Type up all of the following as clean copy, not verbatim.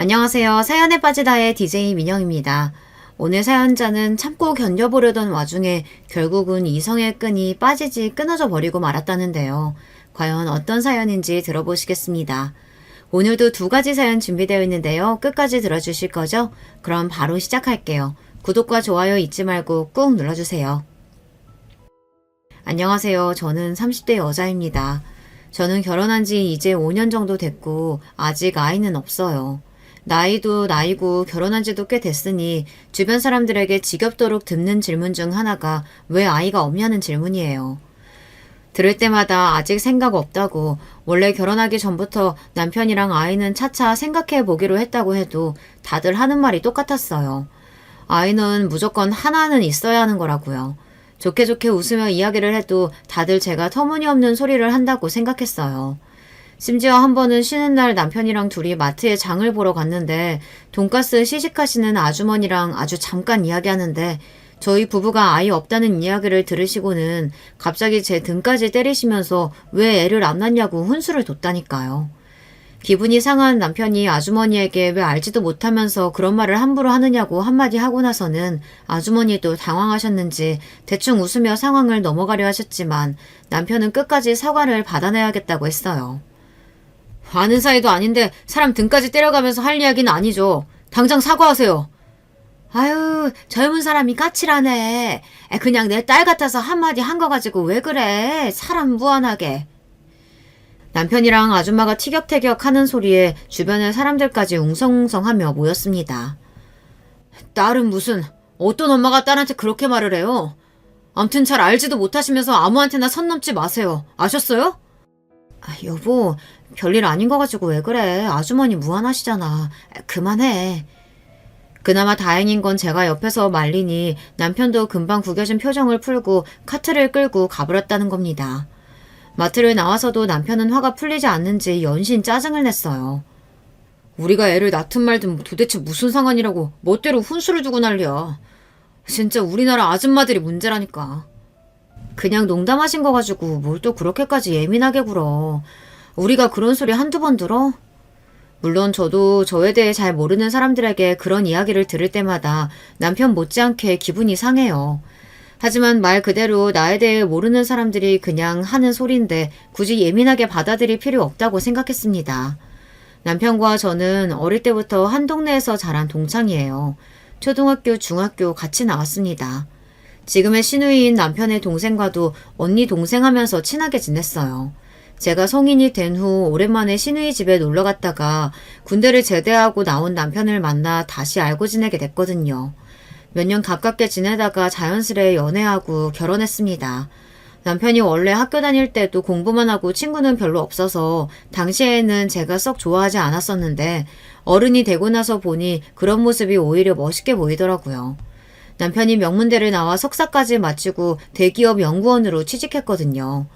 안녕하세요. 사연에 빠지다의 DJ 민영입니다. 오늘 사연자는 참고 견뎌보려던 와중에 결국은 이성의 끈이 빠지지 끊어져 버리고 말았다는데요. 과연 어떤 사연인지 들어보시겠습니다. 오늘도 두 가지 사연 준비되어 있는데요. 끝까지 들어주실 거죠? 그럼 바로 시작할게요. 구독과 좋아요 잊지 말고 꾹 눌러주세요. 안녕하세요. 저는 30대 여자입니다. 저는 결혼한 지 이제 5년 정도 됐고 아직 아이는 없어요. 나이도 나이고 결혼한 지도 꽤 됐으니 주변 사람들에게 지겹도록 듣는 질문 중 하나가 왜 아이가 없냐는 질문이에요. 들을 때마다 아직 생각 없다고, 원래 결혼하기 전부터 남편이랑 아이는 차차 생각해 보기로 했다고 해도 다들 하는 말이 똑같았어요. 아이는 무조건 하나는 있어야 하는 거라고요. 좋게 좋게 웃으며 이야기를 해도 다들 제가 터무니없는 소리를 한다고 생각했어요. 심지어 한 번은 쉬는 날 남편이랑 둘이 마트에 장을 보러 갔는데 돈가스 시식하시는 아주머니랑 아주 잠깐 이야기하는데 저희 부부가 아이 없다는 이야기를 들으시고는 갑자기 제 등까지 때리시면서 왜 애를 안 낳냐고 훈수를 뒀다니까요. 기분이 상한 남편이 아주머니에게 왜 알지도 못하면서 그런 말을 함부로 하느냐고 한마디 하고 나서는 아주머니도 당황하셨는지 대충 웃으며 상황을 넘어가려 하셨지만 남편은 끝까지 사과를 받아내야겠다고 했어요. 아는 사이도 아닌데 사람 등까지 때려가면서 할 이야기는 아니죠. 당장 사과하세요. 아유, 젊은 사람이 까칠하네. 그냥 내 딸 같아서 한마디 한 거 가지고 왜 그래. 사람 무안하게. 남편이랑 아줌마가 티격태격 하는 소리에 주변의 사람들까지 웅성웅성하며 모였습니다. 딸은 무슨, 어떤 엄마가 딸한테 그렇게 말을 해요? 암튼 잘 알지도 못하시면서 아무한테나 선 넘지 마세요. 아셨어요? 여보, 별일 아닌 거 가지고 왜 그래. 아주머니 무안하시잖아. 그만해. 그나마 다행인 건 제가 옆에서 말리니 남편도 금방 구겨진 표정을 풀고 카트를 끌고 가버렸다는 겁니다. 마트를 나와서도 남편은 화가 풀리지 않는지 연신 짜증을 냈어요. 우리가 애를 낳든 말든 도대체 무슨 상관이라고 멋대로 훈수를 두고 난리야. 진짜 우리나라 아줌마들이 문제라니까. 그냥 농담하신 거 가지고 뭘 또 그렇게까지 예민하게 굴어. 우리가 그런 소리 한두 번 들어? 물론 저도 저에 대해 잘 모르는 사람들에게 그런 이야기를 들을 때마다 남편 못지않게 기분이 상해요. 하지만 말 그대로 나에 대해 모르는 사람들이 그냥 하는 소리인데 굳이 예민하게 받아들일 필요 없다고 생각했습니다. 남편과 저는 어릴 때부터 한 동네에서 자란 동창이에요. 초등학교, 중학교 같이 나왔습니다. 지금의 시누이인 남편의 동생과도 언니 동생 하면서 친하게 지냈어요. 제가 성인이 된 후 오랜만에 시누이 집에 놀러 갔다가 군대를 제대하고 나온 남편을 만나 다시 알고 지내게 됐거든요. 몇 년 가깝게 지내다가 자연스레 연애하고 결혼했습니다. 남편이 원래 학교 다닐 때도 공부만 하고 친구는 별로 없어서 당시에는 제가 썩 좋아하지 않았었는데 어른이 되고 나서 보니 그런 모습이 오히려 멋있게 보이더라고요. 남편이 명문대를 나와 석사까지 마치고 대기업 연구원으로 취직했거든요.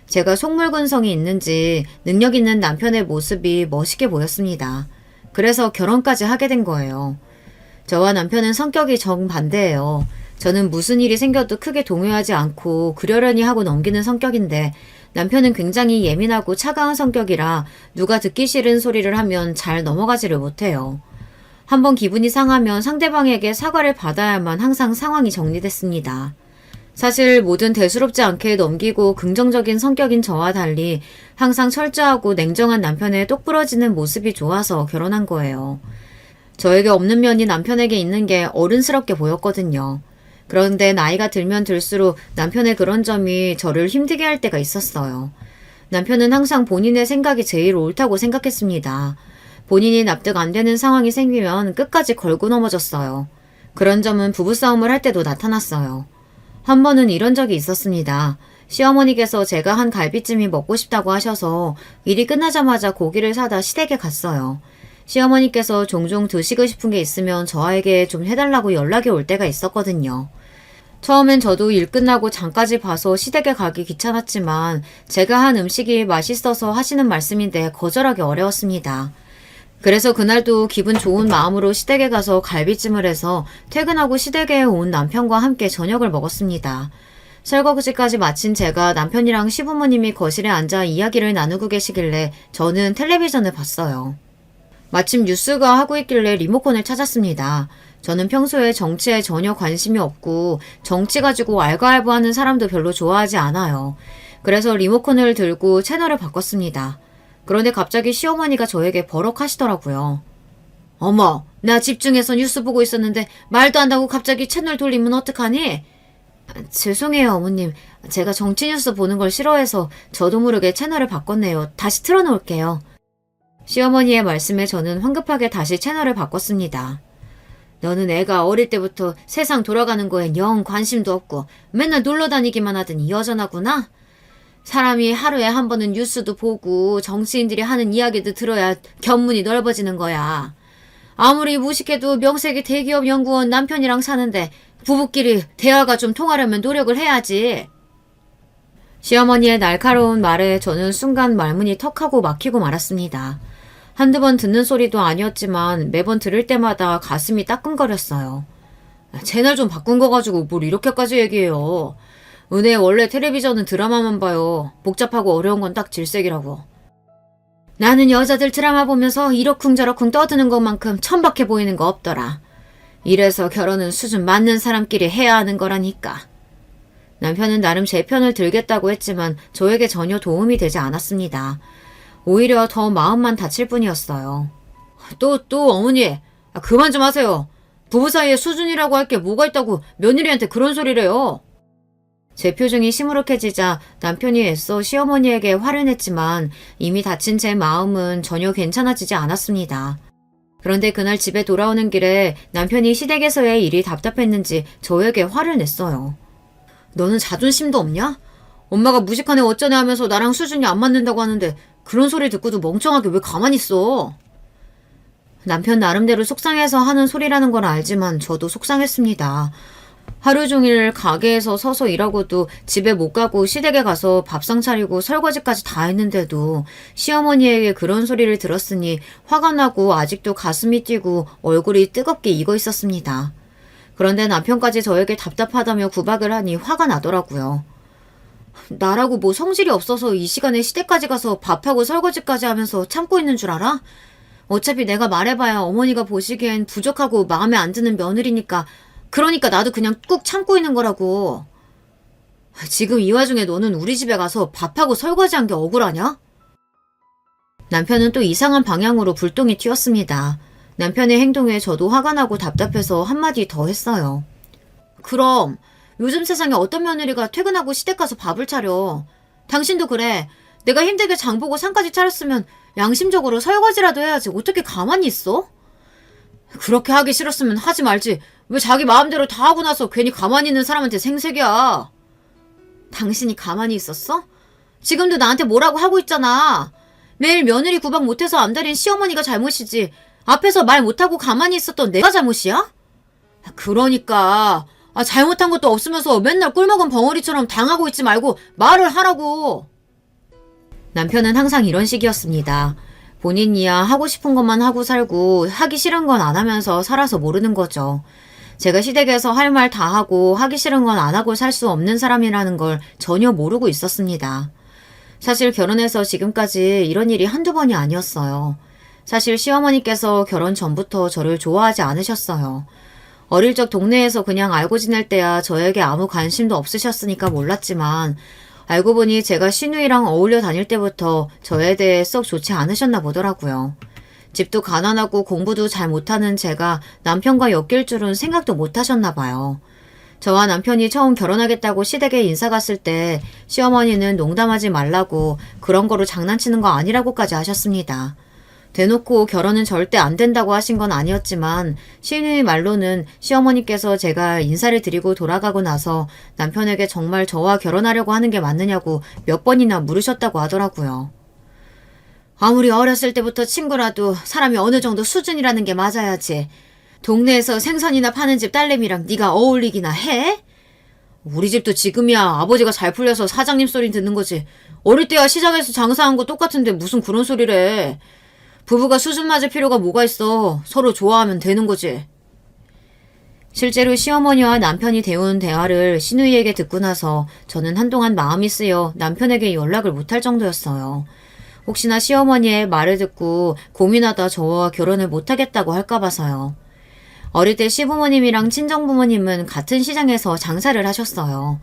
제가 속물근성이 있는지 능력 있는 남편의 모습이 멋있게 보였습니다. 그래서 결혼까지 하게 된 거예요. 저와 남편은 성격이 정반대예요. 저는 무슨 일이 생겨도 크게 동요하지 않고 그러려니 하고 넘기는 성격인데 남편은 굉장히 예민하고 차가운 성격이라 누가 듣기 싫은 소리를 하면 잘 넘어가지를 못해요. 한번 기분이 상하면 상대방에게 사과를 받아야만 항상 상황이 정리됐습니다. 사실 뭐든 대수롭지 않게 넘기고 긍정적인 성격인 저와 달리 항상 철저하고 냉정한 남편의 똑부러지는 모습이 좋아서 결혼한 거예요. 저에게 없는 면이 남편에게 있는 게 어른스럽게 보였거든요. 그런데 나이가 들면 들수록 남편의 그런 점이 저를 힘들게 할 때가 있었어요. 남편은 항상 본인의 생각이 제일 옳다고 생각했습니다. 본인이 납득 안 되는 상황이 생기면 끝까지 걸고 넘어졌어요. 그런 점은 부부싸움을 할 때도 나타났어요. 한 번은 이런 적이 있었습니다. 시어머니께서 제가 한 갈비찜이 먹고 싶다고 하셔서 일이 끝나자마자 고기를 사다 시댁에 갔어요. 시어머니께서 종종 드시고 싶은 게 있으면 저에게 좀 해달라고 연락이 올 때가 있었거든요. 처음엔 저도 일 끝나고 장까지 봐서 시댁에 가기 귀찮았지만 제가 한 음식이 맛있어서 하시는 말씀인데 거절하기 어려웠습니다. 그래서 그날도 기분 좋은 마음으로 시댁에 가서 갈비찜을 해서 퇴근하고 시댁에 온 남편과 함께 저녁을 먹었습니다. 설거지까지 마친 제가 남편이랑 시부모님이 거실에 앉아 이야기를 나누고 계시길래 저는 텔레비전을 봤어요. 마침 뉴스가 하고 있길래 리모컨을 찾았습니다. 저는 평소에 정치에 전혀 관심이 없고 정치 가지고 알가알부하는 사람도 별로 좋아하지 않아요. 그래서 리모컨을 들고 채널을 바꿨습니다. 그런데 갑자기 시어머니가 저에게 버럭하시더라고요. 어머, 나 집중해서 뉴스 보고 있었는데 말도 안 하고 갑자기 채널 돌리면 어떡하니? 죄송해요, 어머님. 제가 정치 뉴스 보는 걸 싫어해서 저도 모르게 채널을 바꿨네요. 다시 틀어놓을게요. 시어머니의 말씀에 저는 황급하게 다시 채널을 바꿨습니다. 너는 애가 어릴 때부터 세상 돌아가는 거엔 영 관심도 없고 맨날 놀러 다니기만 하더니 여전하구나? 사람이 하루에 한 번은 뉴스도 보고 정치인들이 하는 이야기도 들어야 견문이 넓어지는 거야. 아무리 무식해도 명색이 대기업 연구원 남편이랑 사는데 부부끼리 대화가 좀 통하려면 노력을 해야지. 시어머니의 날카로운 말에 저는 순간 말문이 턱하고 막히고 말았습니다. 한두 번 듣는 소리도 아니었지만 매번 들을 때마다 가슴이 따끔거렸어요. 채널 좀 바꾼 거 가지고 뭘 이렇게까지 얘기해요. 은혜 원래 텔레비전은 드라마만 봐요. 복잡하고 어려운 건 딱 질색이라고. 나는 여자들 드라마 보면서 이러쿵저러쿵 떠드는 것만큼 천박해 보이는 거 없더라. 이래서 결혼은 수준 맞는 사람끼리 해야 하는 거라니까. 남편은 나름 제 편을 들겠다고 했지만 저에게 전혀 도움이 되지 않았습니다. 오히려 더 마음만 다칠 뿐이었어요. 또 어머니, 그만 좀 하세요. 부부 사이에 수준이라고 할 게 뭐가 있다고 며느리한테 그런 소리래요. 제 표정이 시무룩해지자 남편이 애써 시어머니에게 화를 냈지만 이미 다친 제 마음은 전혀 괜찮아지지 않았습니다. 그런데 그날 집에 돌아오는 길에 남편이 시댁에서의 일이 답답했는지 저에게 화를 냈어요. 너는 자존심도 없냐? 엄마가 무식하네 어쩌네 하면서 나랑 수준이 안 맞는다고 하는데 그런 소리 듣고도 멍청하게 왜 가만히 있어? 남편 나름대로 속상해서 하는 소리라는 걸 알지만 저도 속상했습니다. 하루 종일 가게에서 서서 일하고도 집에 못 가고 시댁에 가서 밥상 차리고 설거지까지 다 했는데도 시어머니에게 그런 소리를 들었으니 화가 나고 아직도 가슴이 뛰고 얼굴이 뜨겁게 익어 있었습니다. 그런데 남편까지 저에게 답답하다며 구박을 하니 화가 나더라고요. 나라고 뭐 성질이 없어서 이 시간에 시댁까지 가서 밥하고 설거지까지 하면서 참고 있는 줄 알아? 어차피 내가 말해봐야 어머니가 보시기엔 부족하고 마음에 안 드는 며느리니까 그러니까 나도 그냥 꾹 참고 있는 거라고. 지금 이 와중에 너는 우리 집에 가서 밥하고 설거지한 게 억울하냐? 남편은 또 이상한 방향으로 불똥이 튀었습니다. 남편의 행동에 저도 화가 나고 답답해서 한마디 더 했어요. 그럼 요즘 세상에 어떤 며느리가 퇴근하고 시댁 가서 밥을 차려. 당신도 그래. 내가 힘들게 장 보고 상까지 차렸으면 양심적으로 설거지라도 해야지 어떻게 가만히 있어? 그렇게 하기 싫었으면 하지 말지. 왜 자기 마음대로 다 하고 나서 괜히 가만히 있는 사람한테 생색이야. 당신이 가만히 있었어? 지금도 나한테 뭐라고 하고 있잖아. 매일 며느리 구박 못해서 안달인 시어머니가 잘못이지. 앞에서 말 못하고 가만히 있었던 내가 잘못이야? 그러니까 잘못한 것도 없으면서 맨날 꿀먹은 벙어리처럼 당하고 있지 말고 말을 하라고. 남편은 항상 이런 식이었습니다. 본인이야 하고 싶은 것만 하고 살고 하기 싫은 건 안 하면서 살아서 모르는 거죠. 제가 시댁에서 할 말 다 하고 하기 싫은 건 안 하고 살 수 없는 사람이라는 걸 전혀 모르고 있었습니다. 사실 결혼해서 지금까지 이런 일이 한두 번이 아니었어요. 사실 시어머니께서 결혼 전부터 저를 좋아하지 않으셨어요. 어릴 적 동네에서 그냥 알고 지낼 때야 저에게 아무 관심도 없으셨으니까 몰랐지만 알고 보니 제가 시누이랑 어울려 다닐 때부터 저에 대해 썩 좋지 않으셨나 보더라고요. 집도 가난하고 공부도 잘 못하는 제가 남편과 엮일 줄은 생각도 못하셨나 봐요. 저와 남편이 처음 결혼하겠다고 시댁에 인사 갔을 때 시어머니는 농담하지 말라고 그런 거로 장난치는 거 아니라고까지 하셨습니다. 대놓고 결혼은 절대 안 된다고 하신 건 아니었지만 시누이 말로는 시어머니께서 제가 인사를 드리고 돌아가고 나서 남편에게 정말 저와 결혼하려고 하는 게 맞느냐고 몇 번이나 물으셨다고 하더라고요. 아무리 어렸을 때부터 친구라도 사람이 어느 정도 수준이라는 게 맞아야지. 동네에서 생선이나 파는 집 딸내미랑 네가 어울리기나 해? 우리 집도 지금이야 아버지가 잘 풀려서 사장님 소리 듣는 거지. 어릴 때야 시장에서 장사한 거 똑같은데 무슨 그런 소리래. 부부가 수준 맞을 필요가 뭐가 있어. 서로 좋아하면 되는 거지. 실제로 시어머니와 남편이 대운 대화를 시누이에게 듣고 나서 저는 한동안 마음이 쓰여 남편에게 연락을 못할 정도였어요. 혹시나 시어머니의 말을 듣고 고민하다 저와 결혼을 못하겠다고 할까 봐서요. 어릴 때 시부모님이랑 친정부모님은 같은 시장에서 장사를 하셨어요.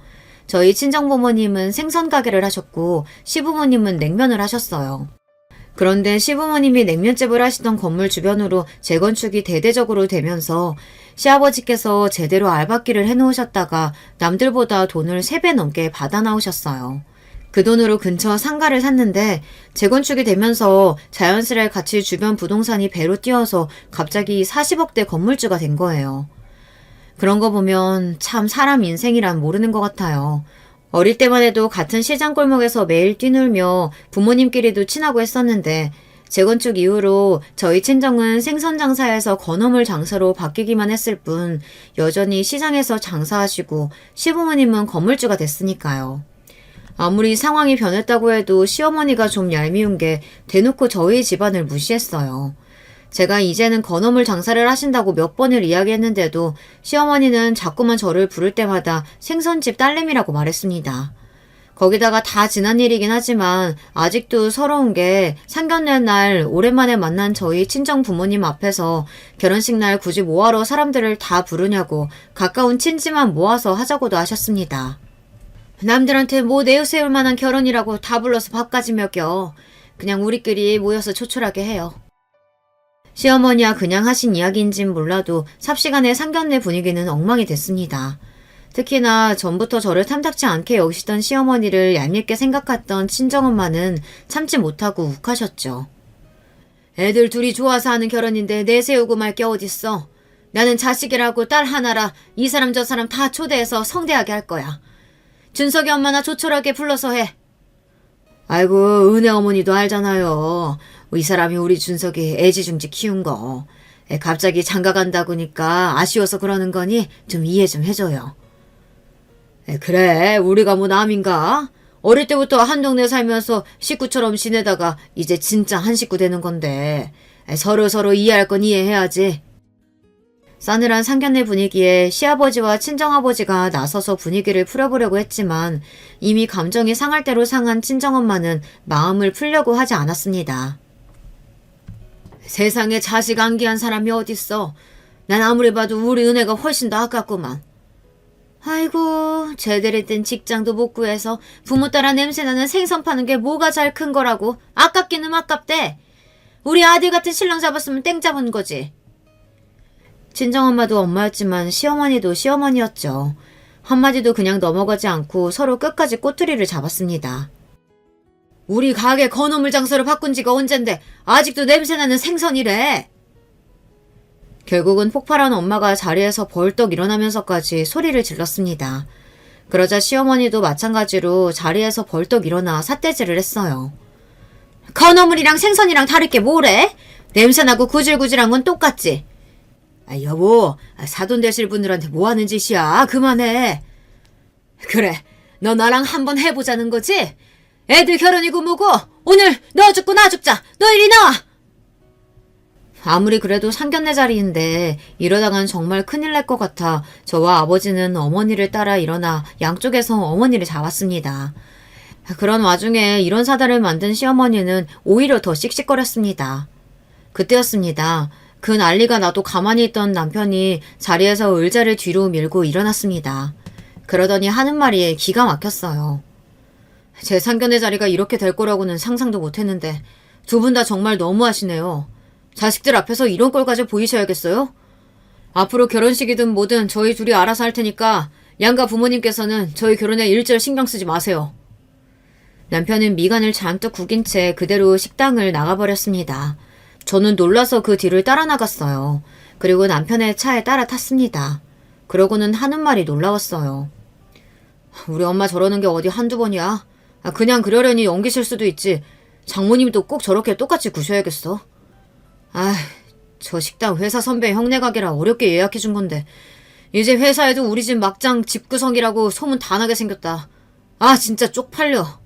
저희 친정부모님은 생선 가게를 하셨고 시부모님은 냉면을 하셨어요. 그런데 시부모님이 냉면집을 하시던 건물 주변으로 재건축이 대대적으로 되면서 시아버지께서 제대로 알박기를 해놓으셨다가 남들보다 돈을 3배 넘게 받아 나오셨어요. 그 돈으로 근처 상가를 샀는데 재건축이 되면서 자연스레 같이 주변 부동산이 배로 뛰어서 갑자기 40억대 건물주가 된 거예요. 그런 거 보면 참 사람 인생이란 모르는 것 같아요. 어릴 때만 해도 같은 시장 골목에서 매일 뛰놀며 부모님끼리도 친하고 했었는데 재건축 이후로 저희 친정은 생선 장사에서 건어물 장사로 바뀌기만 했을 뿐 여전히 시장에서 장사하시고 시부모님은 건물주가 됐으니까요. 아무리 상황이 변했다고 해도 시어머니가 좀 얄미운 게 대놓고 저희 집안을 무시했어요. 제가 이제는 건어물 장사를 하신다고 몇 번을 이야기했는데도 시어머니는 자꾸만 저를 부를 때마다 생선집 딸내미라고 말했습니다. 거기다가 다 지난 일이긴 하지만 아직도 서러운 게 상견례 날 오랜만에 만난 저희 친정 부모님 앞에서 결혼식 날 굳이 뭐하러 사람들을 다 부르냐고 가까운 친지만 모아서 하자고도 하셨습니다. 남들한테 뭐 내세울 만한 결혼이라고 다 불러서 밥까지 먹여. 그냥 우리끼리 모여서 조촐하게 해요. 시어머니와 그냥 하신 이야기인진 몰라도 삽시간에 상견례 분위기는 엉망이 됐습니다. 특히나 전부터 저를 탐탁치 않게 여기시던 시어머니를 얄밉게 생각했던 친정엄마는 참지 못하고 욱하셨죠. 애들 둘이 좋아서 하는 결혼인데 내세우고 말 게 어딨어. 나는 자식이라고 딸 하나라 이 사람 저 사람 다 초대해서 성대하게 할 거야. 준석이 엄마나 조촐하게 불러서 해. 아이고 은혜 어머니도 알잖아요. 이 사람이 우리 준석이 애지중지 키운 거. 갑자기 장가 간다고니까 아쉬워서 그러는 거니 좀 이해 좀 해줘요. 그래 우리가 뭐 남인가? 어릴 때부터 한 동네 살면서 식구처럼 지내다가 이제 진짜 한 식구 되는 건데 서로 이해할 건 이해해야지. 싸늘한 상견례 분위기에 시아버지와 친정아버지가 나서서 분위기를 풀어보려고 했지만 이미 감정이 상할 대로 상한 친정엄마는 마음을 풀려고 하지 않았습니다. 세상에 자식 안기한 사람이 어딨어. 난 아무리 봐도 우리 은혜가 훨씬 더 아깝구만. 아이고 제대로 된 직장도 못 구해서 부모 따라 냄새나는 생선 파는 게 뭐가 잘 큰 거라고. 아깝기는 아깝대. 우리 아들 같은 신랑 잡았으면 땡 잡은 거지. 친정엄마도 엄마였지만 시어머니도 시어머니였죠. 한마디도 그냥 넘어가지 않고 서로 끝까지 꼬투리를 잡았습니다. 우리 가게 건어물 장사로 바꾼 지가 언젠데 아직도 냄새나는 생선이래. 결국은 폭발한 엄마가 자리에서 벌떡 일어나면서까지 소리를 질렀습니다. 그러자 시어머니도 마찬가지로 자리에서 벌떡 일어나 삿대질을 했어요. 건어물이랑 생선이랑 다를 게 뭐래? 냄새나고 구질구질한 건 똑같지. 여보, 사돈 되실 분들한테 뭐 하는 짓이야? 그만해. 그래, 너 나랑 한번 해보자는 거지? 애들 결혼이고 뭐고 오늘 너 죽고 나 죽자. 너 이리 나와. 아무리 그래도 상견례 자리인데 이러다간 정말 큰일 날 것 같아 저와 아버지는 어머니를 따라 일어나 양쪽에서 어머니를 잡았습니다. 그런 와중에 이런 사달을 만든 시어머니는 오히려 더 씩씩거렸습니다. 그때였습니다. 그 난리가 나도 가만히 있던 남편이 자리에서 의자를 뒤로 밀고 일어났습니다. 그러더니 하는 말이 기가 막혔어요. 제 상견례 자리가 이렇게 될 거라고는 상상도 못했는데 두 분 다 정말 너무하시네요. 자식들 앞에서 이런 꼴까지 보이셔야겠어요? 앞으로 결혼식이든 뭐든 저희 둘이 알아서 할 테니까 양가 부모님께서는 저희 결혼에 일절 신경 쓰지 마세요. 남편은 미간을 잔뜩 구긴 채 그대로 식당을 나가버렸습니다. 저는 놀라서 그 뒤를 따라 나갔어요. 그리고 남편의 차에 따라 탔습니다. 그러고는 하는 말이 놀라웠어요. 우리 엄마 저러는 게 어디 한두 번이야. 그냥 그러려니 연기실 수도 있지. 장모님도 꼭 저렇게 똑같이 구셔야겠어. 저 식당 회사 선배 형네 가게라 어렵게 예약해준 건데 이제 회사에도 우리 집 막장 집구석이라고 소문 다 나게 생겼다. 진짜 쪽팔려.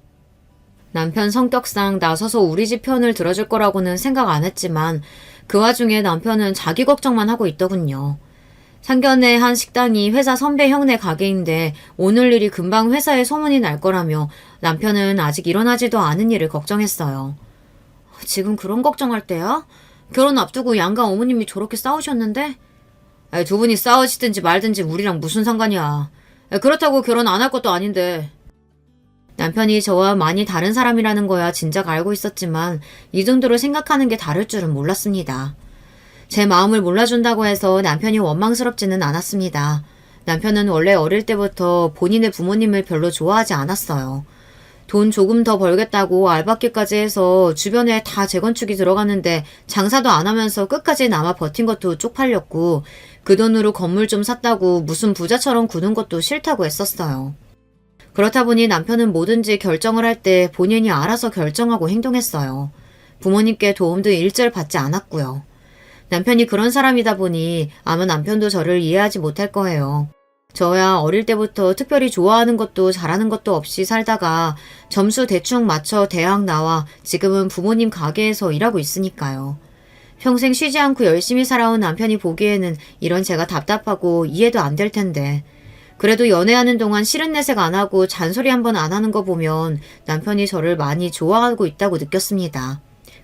남편 성격상 나서서 우리 집 편을 들어줄 거라고는 생각 안 했지만 그 와중에 남편은 자기 걱정만 하고 있더군요. 상견례 한 식당이 회사 선배 형네 가게인데 오늘 일이 금방 회사에 소문이 날 거라며 남편은 아직 일어나지도 않은 일을 걱정했어요. 지금 그런 걱정할 때야? 결혼 앞두고 양가 어머님이 저렇게 싸우셨는데? 두 분이 싸우시든지 말든지 우리랑 무슨 상관이야. 그렇다고 결혼 안 할 것도 아닌데. 남편이 저와 많이 다른 사람이라는 거야 진작 알고 있었지만 이 정도로 생각하는 게 다를 줄은 몰랐습니다. 제 마음을 몰라준다고 해서 남편이 원망스럽지는 않았습니다. 남편은 원래 어릴 때부터 본인의 부모님을 별로 좋아하지 않았어요. 돈 조금 더 벌겠다고 알바끼까지 해서 주변에 다 재건축이 들어갔는데 장사도 안 하면서 끝까지 남아 버틴 것도 쪽팔렸고 그 돈으로 건물 좀 샀다고 무슨 부자처럼 구는 것도 싫다고 했었어요. 그렇다 보니 남편은 뭐든지 결정을 할 때 본인이 알아서 결정하고 행동했어요. 부모님께 도움도 일절 받지 않았고요. 남편이 그런 사람이다 보니 아마 남편도 저를 이해하지 못할 거예요. 저야 어릴 때부터 특별히 좋아하는 것도 잘하는 것도 없이 살다가 점수 대충 맞춰 대학 나와 지금은 부모님 가게에서 일하고 있으니까요. 평생 쉬지 않고 열심히 살아온 남편이 보기에는 이런 제가 답답하고 이해도 안 될 텐데 그래도 연애하는 동안 싫은 내색 안 하고 잔소리 한 번 안 하는 거 보면 남편이 저를 많이 좋아하고 있다고 느꼈습니다.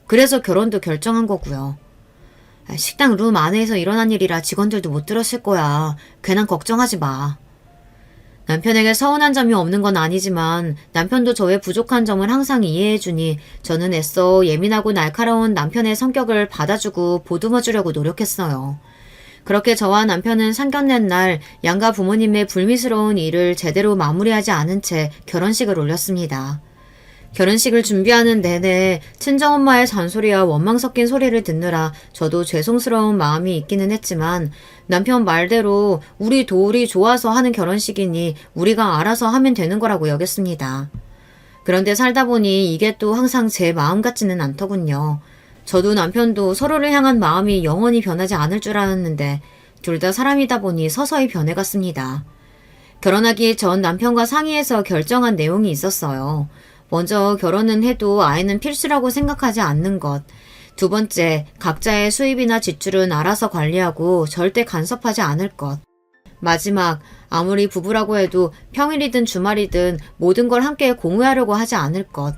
그래서 결혼도 결정한 거고요. 식당 룸 안에서 일어난 일이라 직원들도 못 들었을 거야. 괜한 걱정하지 마. 남편에게 서운한 점이 없는 건 아니지만 남편도 저의 부족한 점을 항상 이해해주니 저는 애써 예민하고 날카로운 남편의 성격을 받아주고 보듬어주려고 노력했어요. 그렇게 저와 남편은 상견례 날 양가 부모님의 불미스러운 일을 제대로 마무리하지 않은 채 결혼식을 올렸습니다. 결혼식을 준비하는 내내 친정엄마의 잔소리와 원망 섞인 소리를 듣느라 저도 죄송스러운 마음이 있기는 했지만 남편 말대로 우리 둘이 좋아서 하는 결혼식이니 우리가 알아서 하면 되는 거라고 여겼습니다. 그런데 살다 보니 이게 또 항상 제 마음 같지는 않더군요. 저도 남편도 서로를 향한 마음이 영원히 변하지 않을 줄 알았는데 둘 다 사람이다 보니 서서히 변해갔습니다. 결혼하기 전 남편과 상의해서 결정한 내용이 있었어요. 먼저 결혼은 해도 아이는 필수라고 생각하지 않는 것. 두 번째, 각자의 수입이나 지출은 알아서 관리하고 절대 간섭하지 않을 것. 마지막, 아무리 부부라고 해도 평일이든 주말이든 모든 걸 함께 공유하려고 하지 않을 것.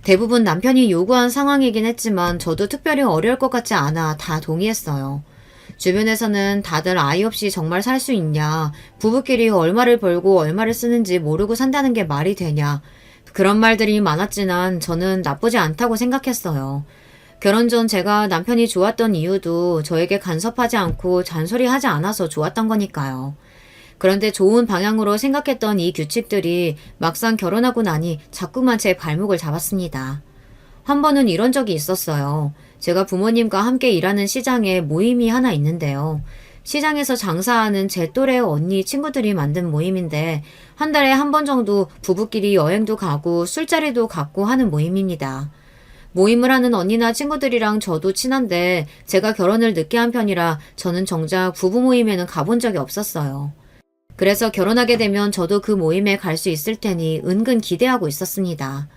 대부분 남편이 요구한 상황이긴 했지만 저도 특별히 어려울 것 같지 않아 다 동의했어요. 주변에서는 다들 아이 없이 정말 살 수 있냐, 부부끼리 얼마를 벌고 얼마를 쓰는지 모르고 산다는 게 말이 되냐, 그런 말들이 많았지만 저는 나쁘지 않다고 생각했어요. 결혼 전 제가 남편이 좋았던 이유도 저에게 간섭하지 않고 잔소리하지 않아서 좋았던 거니까요. 그런데 좋은 방향으로 생각했던 이 규칙들이 막상 결혼하고 나니 자꾸만 제 발목을 잡았습니다. 한 번은 이런 적이 있었어요. 제가 부모님과 함께 일하는 시장에 모임이 하나 있는데요. 시장에서 장사하는 제 또래 언니 친구들이 만든 모임인데 한 달에 한 번 정도 부부끼리 여행도 가고 술자리도 갖고 하는 모임입니다. 모임을 하는 언니나 친구들이랑 저도 친한데 제가 결혼을 늦게 한 편이라 저는 정작 부부 모임에는 가본 적이 없었어요. 그래서 결혼하게 되면 저도 그 모임에 갈 수 있을 테니 은근 기대하고 있었습니다.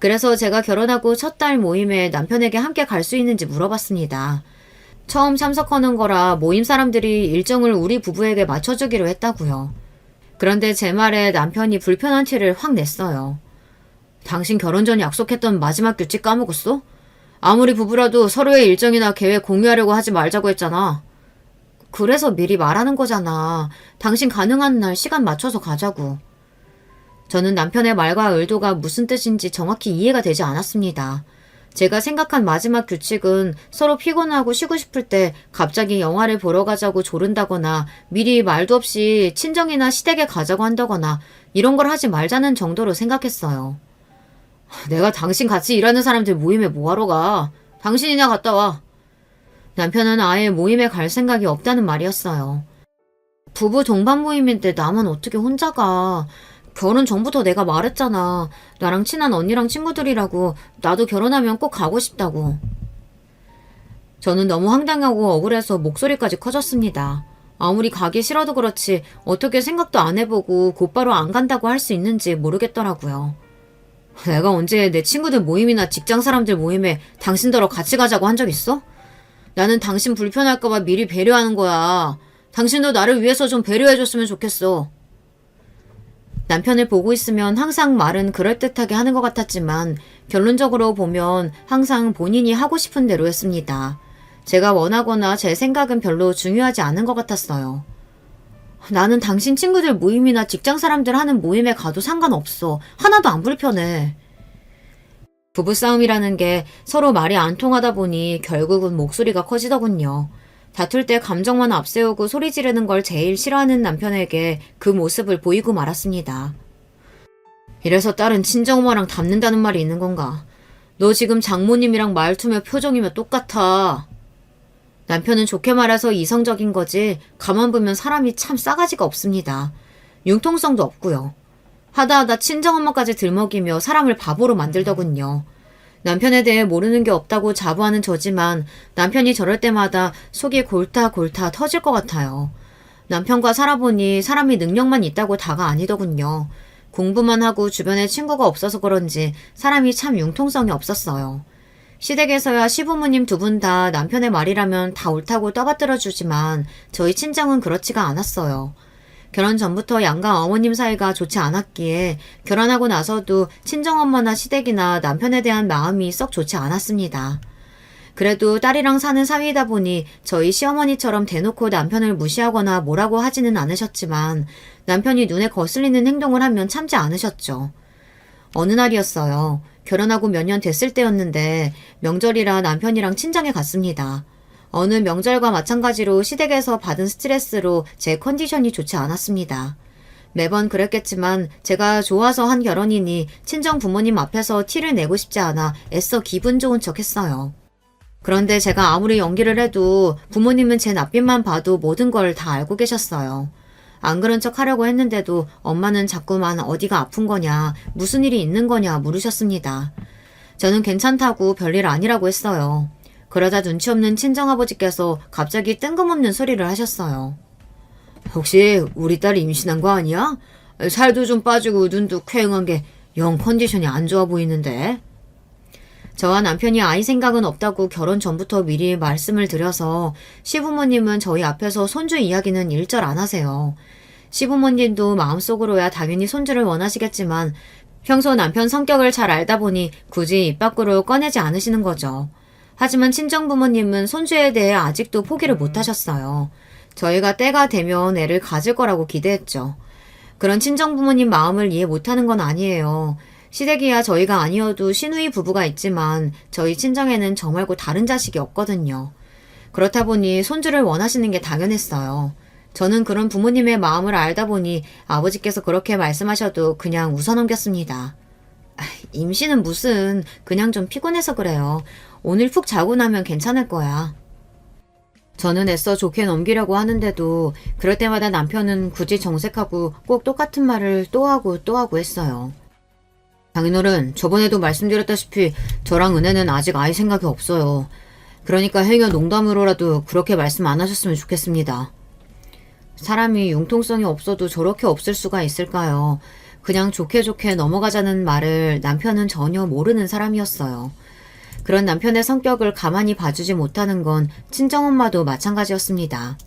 그래서 제가 결혼하고 첫 달 모임에 남편에게 함께 갈 수 있는지 물어봤습니다. 처음 참석하는 거라 모임 사람들이 일정을 우리 부부에게 맞춰주기로 했다고요. 그런데 제 말에 남편이 불편한 티를 확 냈어요. 당신 결혼 전 약속했던 마지막 규칙 까먹었어? 아무리 부부라도 서로의 일정이나 계획 공유하려고 하지 말자고 했잖아. 그래서 미리 말하는 거잖아. 당신 가능한 날 시간 맞춰서 가자고. 저는 남편의 말과 의도가 무슨 뜻인지 정확히 이해가 되지 않았습니다. 제가 생각한 마지막 규칙은 서로 피곤하고 쉬고 싶을 때 갑자기 영화를 보러 가자고 조른다거나 미리 말도 없이 친정이나 시댁에 가자고 한다거나 이런 걸 하지 말자는 정도로 생각했어요. 내가 당신 같이 일하는 사람들 모임에 뭐하러 가? 당신이나 갔다 와. 남편은 아예 모임에 갈 생각이 없다는 말이었어요. 부부 동반 모임인데 나만 어떻게 혼자 가? 결혼 전부터 내가 말했잖아. 나랑 친한 언니랑 친구들이라고. 나도 결혼하면 꼭 가고 싶다고. 저는 너무 황당하고 억울해서 목소리까지 커졌습니다. 아무리 가기 싫어도 그렇지 어떻게 생각도 안 해보고 곧바로 안 간다고 할 수 있는지 모르겠더라고요. 내가 언제 내 친구들 모임이나 직장 사람들 모임에 당신더러 같이 가자고 한 적 있어? 나는 당신 불편할까봐 미리 배려하는 거야. 당신도 나를 위해서 좀 배려해줬으면 좋겠어. 남편을 보고 있으면 항상 말은 그럴듯하게 하는 것 같았지만 결론적으로 보면 항상 본인이 하고 싶은 대로 했습니다. 제가 원하거나 제 생각은 별로 중요하지 않은 것 같았어요. 나는 당신 친구들 모임이나 직장 사람들 하는 모임에 가도 상관없어. 하나도 안 불편해. 부부싸움이라는 게 서로 말이 안 통하다 보니 결국은 목소리가 커지더군요. 다툴 때 감정만 앞세우고 소리 지르는 걸 제일 싫어하는 남편에게 그 모습을 보이고 말았습니다. 이래서 딸은 친정엄마랑 닮는다는 말이 있는 건가? 너 지금 장모님이랑 말투며 표정이며 똑같아. 남편은 좋게 말해서 이성적인 거지 가만 보면 사람이 참 싸가지가 없습니다. 융통성도 없고요. 하다하다 친정엄마까지 들먹이며 사람을 바보로 만들더군요. 남편에 대해 모르는 게 없다고 자부하는 저지만 남편이 저럴 때마다 속이 골타골타 터질 것 같아요. 남편과 살아보니 사람이 능력만 있다고 다가 아니더군요. 공부만 하고 주변에 친구가 없어서 그런지 사람이 참 융통성이 없었어요. 시댁에서야 시부모님 두 분 다 남편의 말이라면 다 옳다고 떠받들어주지만 저희 친정은 그렇지가 않았어요. 결혼 전부터 양가 어머님 사이가 좋지 않았기에 결혼하고 나서도 친정엄마나 시댁이나 남편에 대한 마음이 썩 좋지 않았습니다. 그래도 딸이랑 사는 사위이다 보니 저희 시어머니처럼 대놓고 남편을 무시하거나 뭐라고 하지는 않으셨지만 남편이 눈에 거슬리는 행동을 하면 참지 않으셨죠. 어느 날이었어요. 결혼하고 몇 년 됐을 때였는데 명절이라 남편이랑 친정에 갔습니다. 어느 명절과 마찬가지로 시댁에서 받은 스트레스로 제 컨디션이 좋지 않았습니다. 매번 그랬겠지만 제가 좋아서 한 결혼이니 친정 부모님 앞에서 티를 내고 싶지 않아 애써 기분 좋은 척 했어요. 그런데 제가 아무리 연기를 해도 부모님은 제 낯빛만 봐도 모든 걸 다 알고 계셨어요. 안 그런 척 하려고 했는데도 엄마는 자꾸만 어디가 아픈 거냐, 무슨 일이 있는 거냐 물으셨습니다. 저는 괜찮다고 별일 아니라고 했어요. 그러자 눈치 없는 친정아버지께서 갑자기 뜬금없는 소리를 하셨어요. 혹시 우리 딸이 임신한 거 아니야? 살도 좀 빠지고 눈도 퀭한 게 영 컨디션이 안 좋아 보이는데. 저와 남편이 아이 생각은 없다고 결혼 전부터 미리 말씀을 드려서 시부모님은 저희 앞에서 손주 이야기는 일절 안 하세요. 시부모님도 마음속으로야 당연히 손주를 원하시겠지만 평소 남편 성격을 잘 알다 보니 굳이 입 밖으로 꺼내지 않으시는 거죠. 하지만 친정부모님은 손주에 대해 아직도 포기를 못하셨어요. 저희가 때가 되면 애를 가질 거라고 기대했죠. 그런 친정부모님 마음을 이해 못하는 건 아니에요. 시댁이야 저희가 아니어도 시누이 부부가 있지만 저희 친정에는 저 말고 다른 자식이 없거든요. 그렇다 보니 손주를 원하시는 게 당연했어요. 저는 그런 부모님의 마음을 알다 보니 아버지께서 그렇게 말씀하셔도 그냥 웃어넘겼습니다. 임신은 무슨, 그냥 좀 피곤해서 그래요. 오늘 푹 자고 나면 괜찮을 거야. 저는 애써 좋게 넘기려고 하는데도 그럴 때마다 남편은 굳이 정색하고 꼭 똑같은 말을 또 하고 했어요. 장인어른, 저번에도 말씀드렸다시피 저랑 은혜는 아직 아이 생각이 없어요. 그러니까 행여 농담으로라도 그렇게 말씀 안 하셨으면 좋겠습니다. 사람이 융통성이 없어도 저렇게 없을 수가 있을까요? 그냥 좋게 넘어가자는 말을 남편은 전혀 모르는 사람이었어요. 그런 남편의 성격을 가만히 봐주지 못하는 건 친정엄마도 마찬가지였습니다.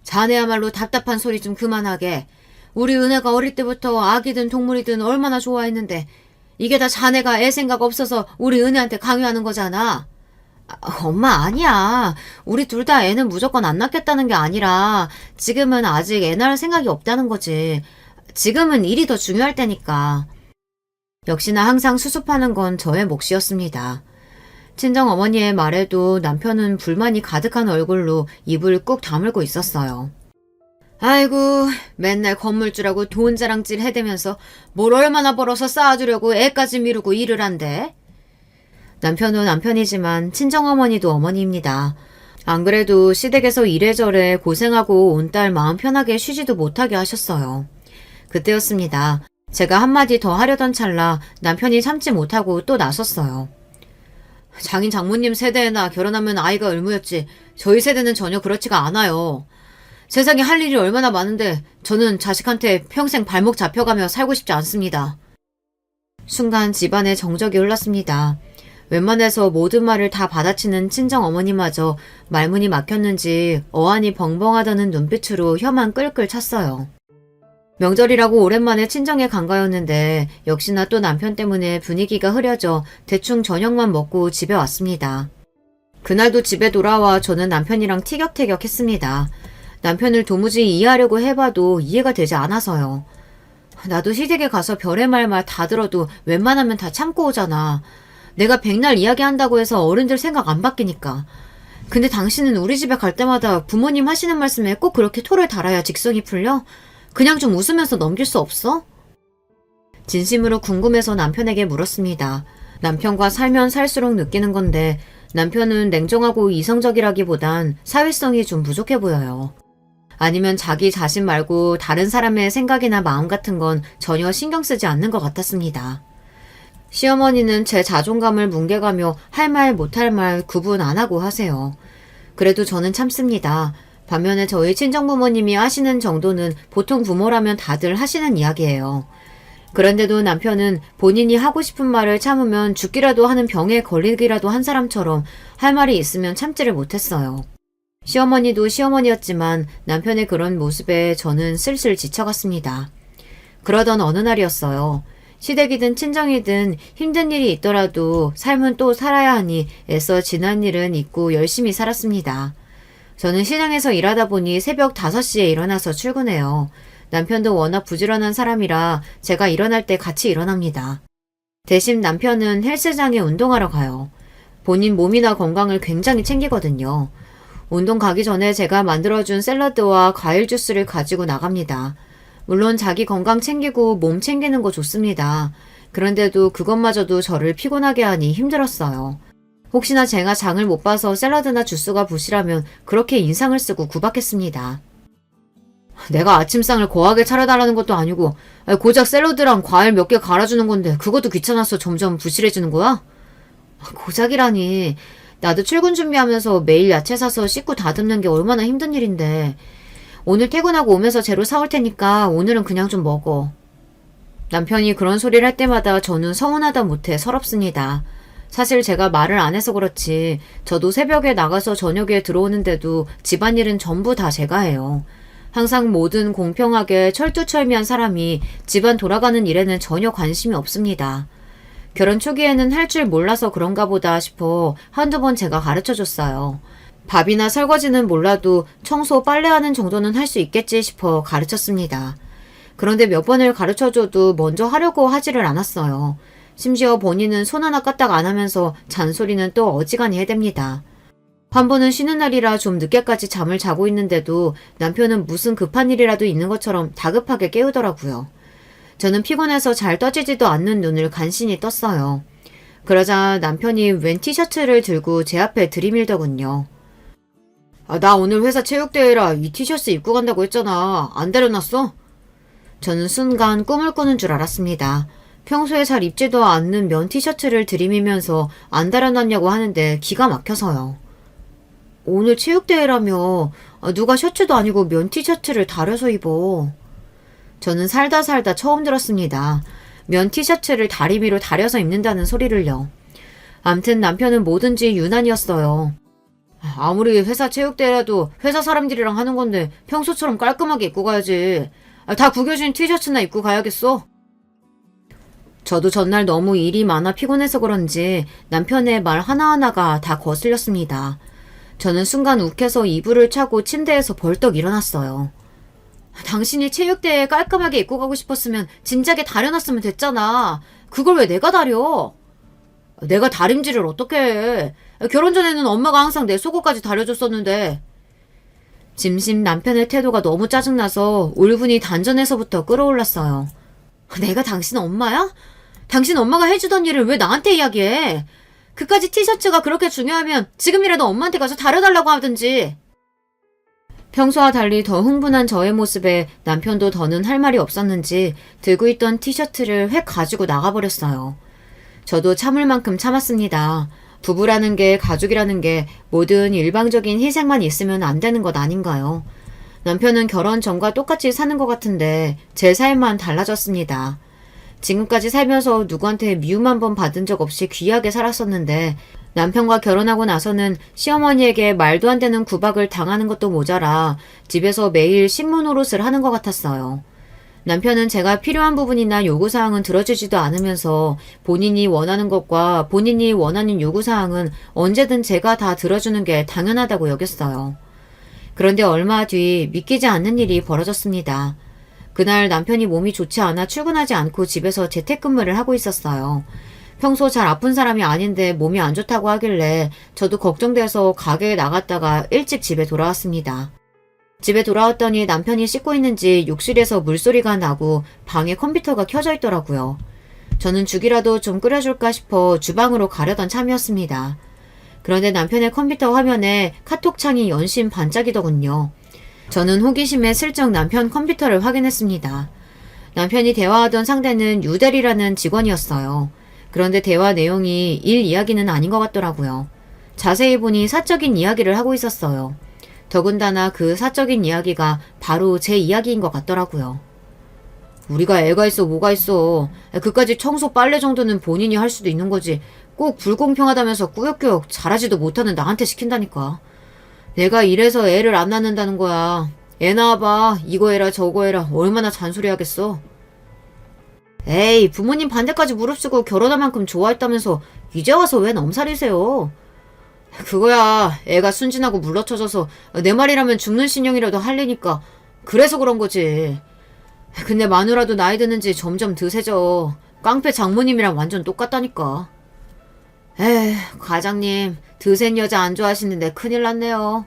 자네야말로 답답한 소리 좀 그만하게. 우리 은혜가 어릴 때부터 아기든 동물이든 얼마나 좋아했는데 이게 다 자네가 애 생각 없어서 우리 은혜한테 강요하는 거잖아. 엄마 아니야. 우리 둘 다 애는 무조건 안 낳겠다는 게 아니라 지금은 아직 애 낳을 생각이 없다는 거지. 지금은 일이 더 중요할 때니까. 역시나 항상 수습하는 건 저의 몫이었습니다. 친정어머니의 말에도 남편은 불만이 가득한 얼굴로 입을 꾹 다물고 있었어요. 아이고, 맨날 건물주라고 돈 자랑질 해대면서 뭘 얼마나 벌어서 쌓아주려고 애까지 미루고 일을 한대? 남편은 남편이지만 친정어머니도 어머니입니다. 안 그래도 시댁에서 이래저래 고생하고 온 딸 마음 편하게 쉬지도 못하게 하셨어요. 그때였습니다. 제가 한마디 더 하려던 찰나 남편이 참지 못하고 또 나섰어요. 장인 장모님 세대나 결혼하면 아이가 의무였지 저희 세대는 전혀 그렇지가 않아요. 세상에 할 일이 얼마나 많은데 저는 자식한테 평생 발목 잡혀가며 살고 싶지 않습니다. 순간 집안에 정적이 흘렀습니다. 웬만해서 모든 말을 다 받아치는 친정어머니마저 말문이 막혔는지 어안이 벙벙하다는 눈빛으로 혀만 끌끌 찼어요. 명절이라고 오랜만에 친정에 간 거였는데 역시나 또 남편 때문에 분위기가 흐려져 대충 저녁만 먹고 집에 왔습니다. 그날도 집에 돌아와 저는 남편이랑 티격태격 했습니다. 남편을 도무지 이해하려고 해봐도 이해가 되지 않아서요. 나도 시댁에 가서 별의 말만 다 들어도 웬만하면 다 참고 오잖아. 내가 백날 이야기한다고 해서 어른들 생각 안 바뀌니까. 근데 당신은 우리 집에 갈 때마다 부모님 하시는 말씀에 꼭 그렇게 토를 달아야 직성이 풀려? 그냥 좀 웃으면서 넘길 수 없어? 진심으로 궁금해서 남편에게 물었습니다. 남편과 살면 살수록 느끼는 건데 남편은 냉정하고 이성적이라기보단 사회성이 좀 부족해 보여요. 아니면 자기 자신 말고 다른 사람의 생각이나 마음 같은 건 전혀 신경 쓰지 않는 것 같았습니다. 시어머니는 제 자존감을 뭉개가며 할 말 못할 말 구분 안 하고 하세요. 그래도 저는 참습니다. 반면에 저희 친정부모님이 하시는 정도는 보통 부모라면 다들 하시는 이야기예요. 그런데도 남편은 본인이 하고 싶은 말을 참으면 죽기라도 하는 병에 걸리기라도 한 사람처럼 할 말이 있으면 참지를 못했어요. 시어머니도 시어머니였지만 남편의 그런 모습에 저는 슬슬 지쳐갔습니다. 그러던 어느 날이었어요. 시댁이든 친정이든 힘든 일이 있더라도 삶은 또 살아야 하니 애써 지난 일은 잊고 열심히 살았습니다. 저는 시장에서 일하다 보니 새벽 5시에 일어나서 출근해요. 남편도 워낙 부지런한 사람이라 제가 일어날 때 같이 일어납니다. 대신 남편은 헬스장에 운동하러 가요. 본인 몸이나 건강을 굉장히 챙기거든요. 운동 가기 전에 제가 만들어준 샐러드와 과일 주스를 가지고 나갑니다. 물론 자기 건강 챙기고 몸 챙기는 거 좋습니다. 그런데도 그것마저도 저를 피곤하게 하니 힘들었어요. 혹시나 제가 장을 못 봐서 샐러드나 주스가 부실하면 그렇게 인상을 쓰고 구박했습니다. 내가 아침상을 거하게 차려달라는 것도 아니고 고작 샐러드랑 과일 몇 개 갈아주는 건데 그것도 귀찮아서 점점 부실해지는 거야? 고작이라니. 나도 출근 준비하면서 매일 야채 사서 씻고 다듬는 게 얼마나 힘든 일인데. 오늘 퇴근하고 오면서 재료 사올 테니까 오늘은 그냥 좀 먹어. 남편이 그런 소리를 할 때마다 저는 서운하다 못해 서럽습니다. 사실 제가 말을 안 해서 그렇지 저도 새벽에 나가서 저녁에 들어오는데도 집안일은 전부 다 제가 해요. 항상 뭐든 공평하게 철두철미한 사람이 집안 돌아가는 일에는 전혀 관심이 없습니다. 결혼 초기에는 할 줄 몰라서 그런가 보다 싶어 한두 번 제가 가르쳐줬어요. 밥이나 설거지는 몰라도 청소, 빨래하는 정도는 할 수 있겠지 싶어 가르쳤습니다. 그런데 몇 번을 가르쳐줘도 먼저 하려고 하지를 않았어요. 심지어 본인은 손 하나 까딱 안 하면서 잔소리는 또 어지간히 해댑니다. 한 번은 쉬는 날이라 좀 늦게까지 잠을 자고 있는데도 남편은 무슨 급한 일이라도 있는 것처럼 다급하게 깨우더라고요. 저는 피곤해서 잘 떠지지도 않는 눈을 간신히 떴어요. 그러자 남편이 웬 티셔츠를 들고 제 앞에 들이밀더군요. 나 오늘 회사 체육대회라 이 티셔츠 입고 간다고 했잖아. 안 데려놨어? 저는 순간 꿈을 꾸는 줄 알았습니다. 평소에 잘 입지도 않는 면 티셔츠를 들이밀면서 안 데려놨냐고 하는데 기가 막혀서요. 오늘 체육대회라며 누가 셔츠도 아니고 면 티셔츠를 다려서 입어. 저는 살다 처음 들었습니다. 면 티셔츠를 다리 위로 다려서 입는다는 소리를요. 암튼 남편은 뭐든지 유난이었어요. 아무리 회사 체육대회라도 회사 사람들이랑 하는 건데 평소처럼 깔끔하게 입고 가야지. 다 구겨진 티셔츠나 입고 가야겠어. 저도 전날 너무 일이 많아 피곤해서 그런지 남편의 말 하나하나가 다 거슬렸습니다. 저는 순간 욱해서 이불을 차고 침대에서 벌떡 일어났어요. 당신이 체육대회에 깔끔하게 입고 가고 싶었으면 진작에 다려놨으면 됐잖아. 그걸 왜 내가 다려? 내가 다림질을 어떻게 해. 결혼 전에는 엄마가 항상 내 속옷까지 다려줬었는데. 짐심 남편의 태도가 너무 짜증나서 울분이 단전에서부터 끌어올랐어요. 내가 당신 엄마야? 당신 엄마가 해주던 일을 왜 나한테 이야기해? 그까지 티셔츠가 그렇게 중요하면 지금이라도 엄마한테 가서 다려달라고 하든지. 평소와 달리 더 흥분한 저의 모습에 남편도 더는 할 말이 없었는지 들고 있던 티셔츠를 획 가지고 나가버렸어요. 저도 참을 만큼 참았습니다. 부부라는 게, 가족이라는 게 모든 일방적인 희생만 있으면 안 되는 것 아닌가요? 남편은 결혼 전과 똑같이 사는 것 같은데 제 삶만 달라졌습니다. 지금까지 살면서 누구한테 미움 한 번 받은 적 없이 귀하게 살았었는데 남편과 결혼하고 나서는 시어머니에게 말도 안 되는 구박을 당하는 것도 모자라 집에서 매일 식모 노릇을 하는 것 같았어요. 남편은 제가 필요한 부분이나 요구사항은 들어주지도 않으면서 본인이 원하는 것과 본인이 원하는 요구사항은 언제든 제가 다 들어주는 게 당연하다고 여겼어요. 그런데 얼마 뒤 믿기지 않는 일이 벌어졌습니다. 그날 남편이 몸이 좋지 않아 출근하지 않고 집에서 재택근무를 하고 있었어요. 평소 잘 아픈 사람이 아닌데 몸이 안 좋다고 하길래 저도 걱정돼서 가게에 나갔다가 일찍 집에 돌아왔습니다. 집에 돌아왔더니 남편이 씻고 있는지 욕실에서 물소리가 나고 방에 컴퓨터가 켜져 있더라고요. 저는 죽이라도 좀 끓여줄까 싶어 주방으로 가려던 참이었습니다. 그런데 남편의 컴퓨터 화면에 카톡창이 연신 반짝이더군요. 저는 호기심에 슬쩍 남편 컴퓨터를 확인했습니다. 남편이 대화하던 상대는 유대리라는 직원이었어요. 그런데 대화 내용이 일 이야기는 아닌 것 같더라고요. 자세히 보니 사적인 이야기를 하고 있었어요. 더군다나 그 사적인 이야기가 바로 제 이야기인 것 같더라고요. 우리가 애가 있어 뭐가 있어. 그까짓 청소 빨래 정도는 본인이 할 수도 있는 거지. 꼭 불공평하다면서 꾸역꾸역 잘하지도 못하는 나한테 시킨다니까. 내가 이래서 애를 안 낳는다는 거야. 애 낳아봐. 이거 해라 저거 해라. 얼마나 잔소리하겠어. 에이, 부모님 반대까지 무릅쓰고 결혼할 만큼 좋아했다면서 이제 와서 왜 넘살이세요? 그거야 애가 순진하고 물러쳐져서 내 말이라면 죽는 신용이라도 할래니까 그래서 그런 거지. 근데 마누라도 나이 드는지 점점 드세져. 깡패 장모님이랑 완전 똑같다니까. 에휴, 과장님 드센 여자 안 좋아하시는데 큰일 났네요.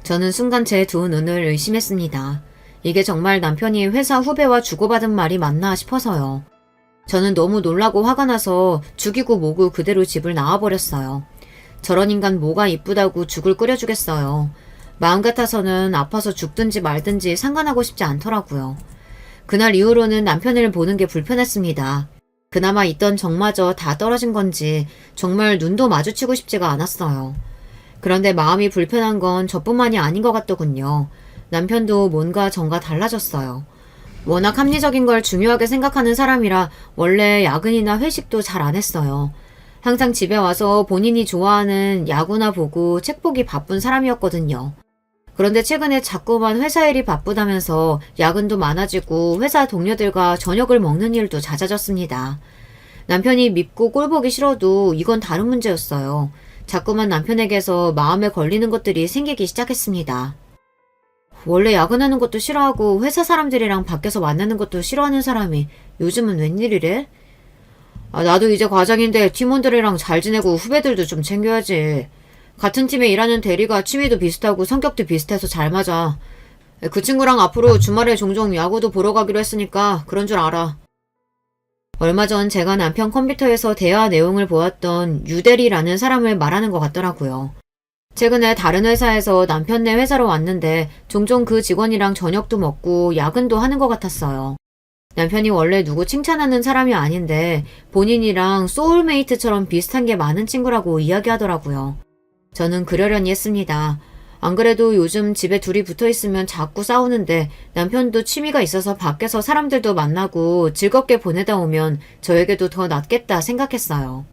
저는 순간 제 두 눈을 의심했습니다. 이게 정말 남편이 회사 후배와 주고받은 말이 맞나 싶어서요. 저는 너무 놀라고 화가 나서 죽이고 뭐고 그대로 집을 나와버렸어요. 저런 인간 뭐가 이쁘다고 죽을 끓여주겠어요. 마음 같아서는 아파서 죽든지 말든지 상관하고 싶지 않더라고요. 그날 이후로는 남편을 보는 게 불편했습니다. 그나마 있던 정마저 다 떨어진 건지 정말 눈도 마주치고 싶지가 않았어요. 그런데 마음이 불편한 건 저뿐만이 아닌 것 같더군요. 남편도 뭔가 전과 달라졌어요. 워낙 합리적인 걸 중요하게 생각하는 사람이라 원래 야근이나 회식도 잘 안 했어요. 항상 집에 와서 본인이 좋아하는 야구나 보고 책 보기 바쁜 사람이었거든요. 그런데 최근에 자꾸만 회사 일이 바쁘다면서 야근도 많아지고 회사 동료들과 저녁을 먹는 일도 잦아졌습니다. 남편이 밉고 꼴보기 싫어도 이건 다른 문제였어요. 자꾸만 남편에게서 마음에 걸리는 것들이 생기기 시작했습니다. 원래 야근하는 것도 싫어하고 회사 사람들이랑 밖에서 만나는 것도 싫어하는 사람이 요즘은 웬일이래? 나도 이제 과장인데 팀원들이랑 잘 지내고 후배들도 좀 챙겨야지. 같은 팀에 일하는 대리가 취미도 비슷하고 성격도 비슷해서 잘 맞아. 그 친구랑 앞으로 주말에 종종 야구도 보러 가기로 했으니까 그런 줄 알아. 얼마 전 제가 남편 컴퓨터에서 대화 내용을 보았던 유대리라는 사람을 말하는 것 같더라고요. 최근에 다른 회사에서 남편네 회사로 왔는데 종종 그 직원이랑 저녁도 먹고 야근도 하는 것 같았어요. 남편이 원래 누구 칭찬하는 사람이 아닌데 본인이랑 소울메이트처럼 비슷한 게 많은 친구라고 이야기하더라고요. 저는 그러려니 했습니다. 안 그래도 요즘 집에 둘이 붙어 있으면 자꾸 싸우는데 남편도 취미가 있어서 밖에서 사람들도 만나고 즐겁게 보내다 오면 저에게도 더 낫겠다 생각했어요.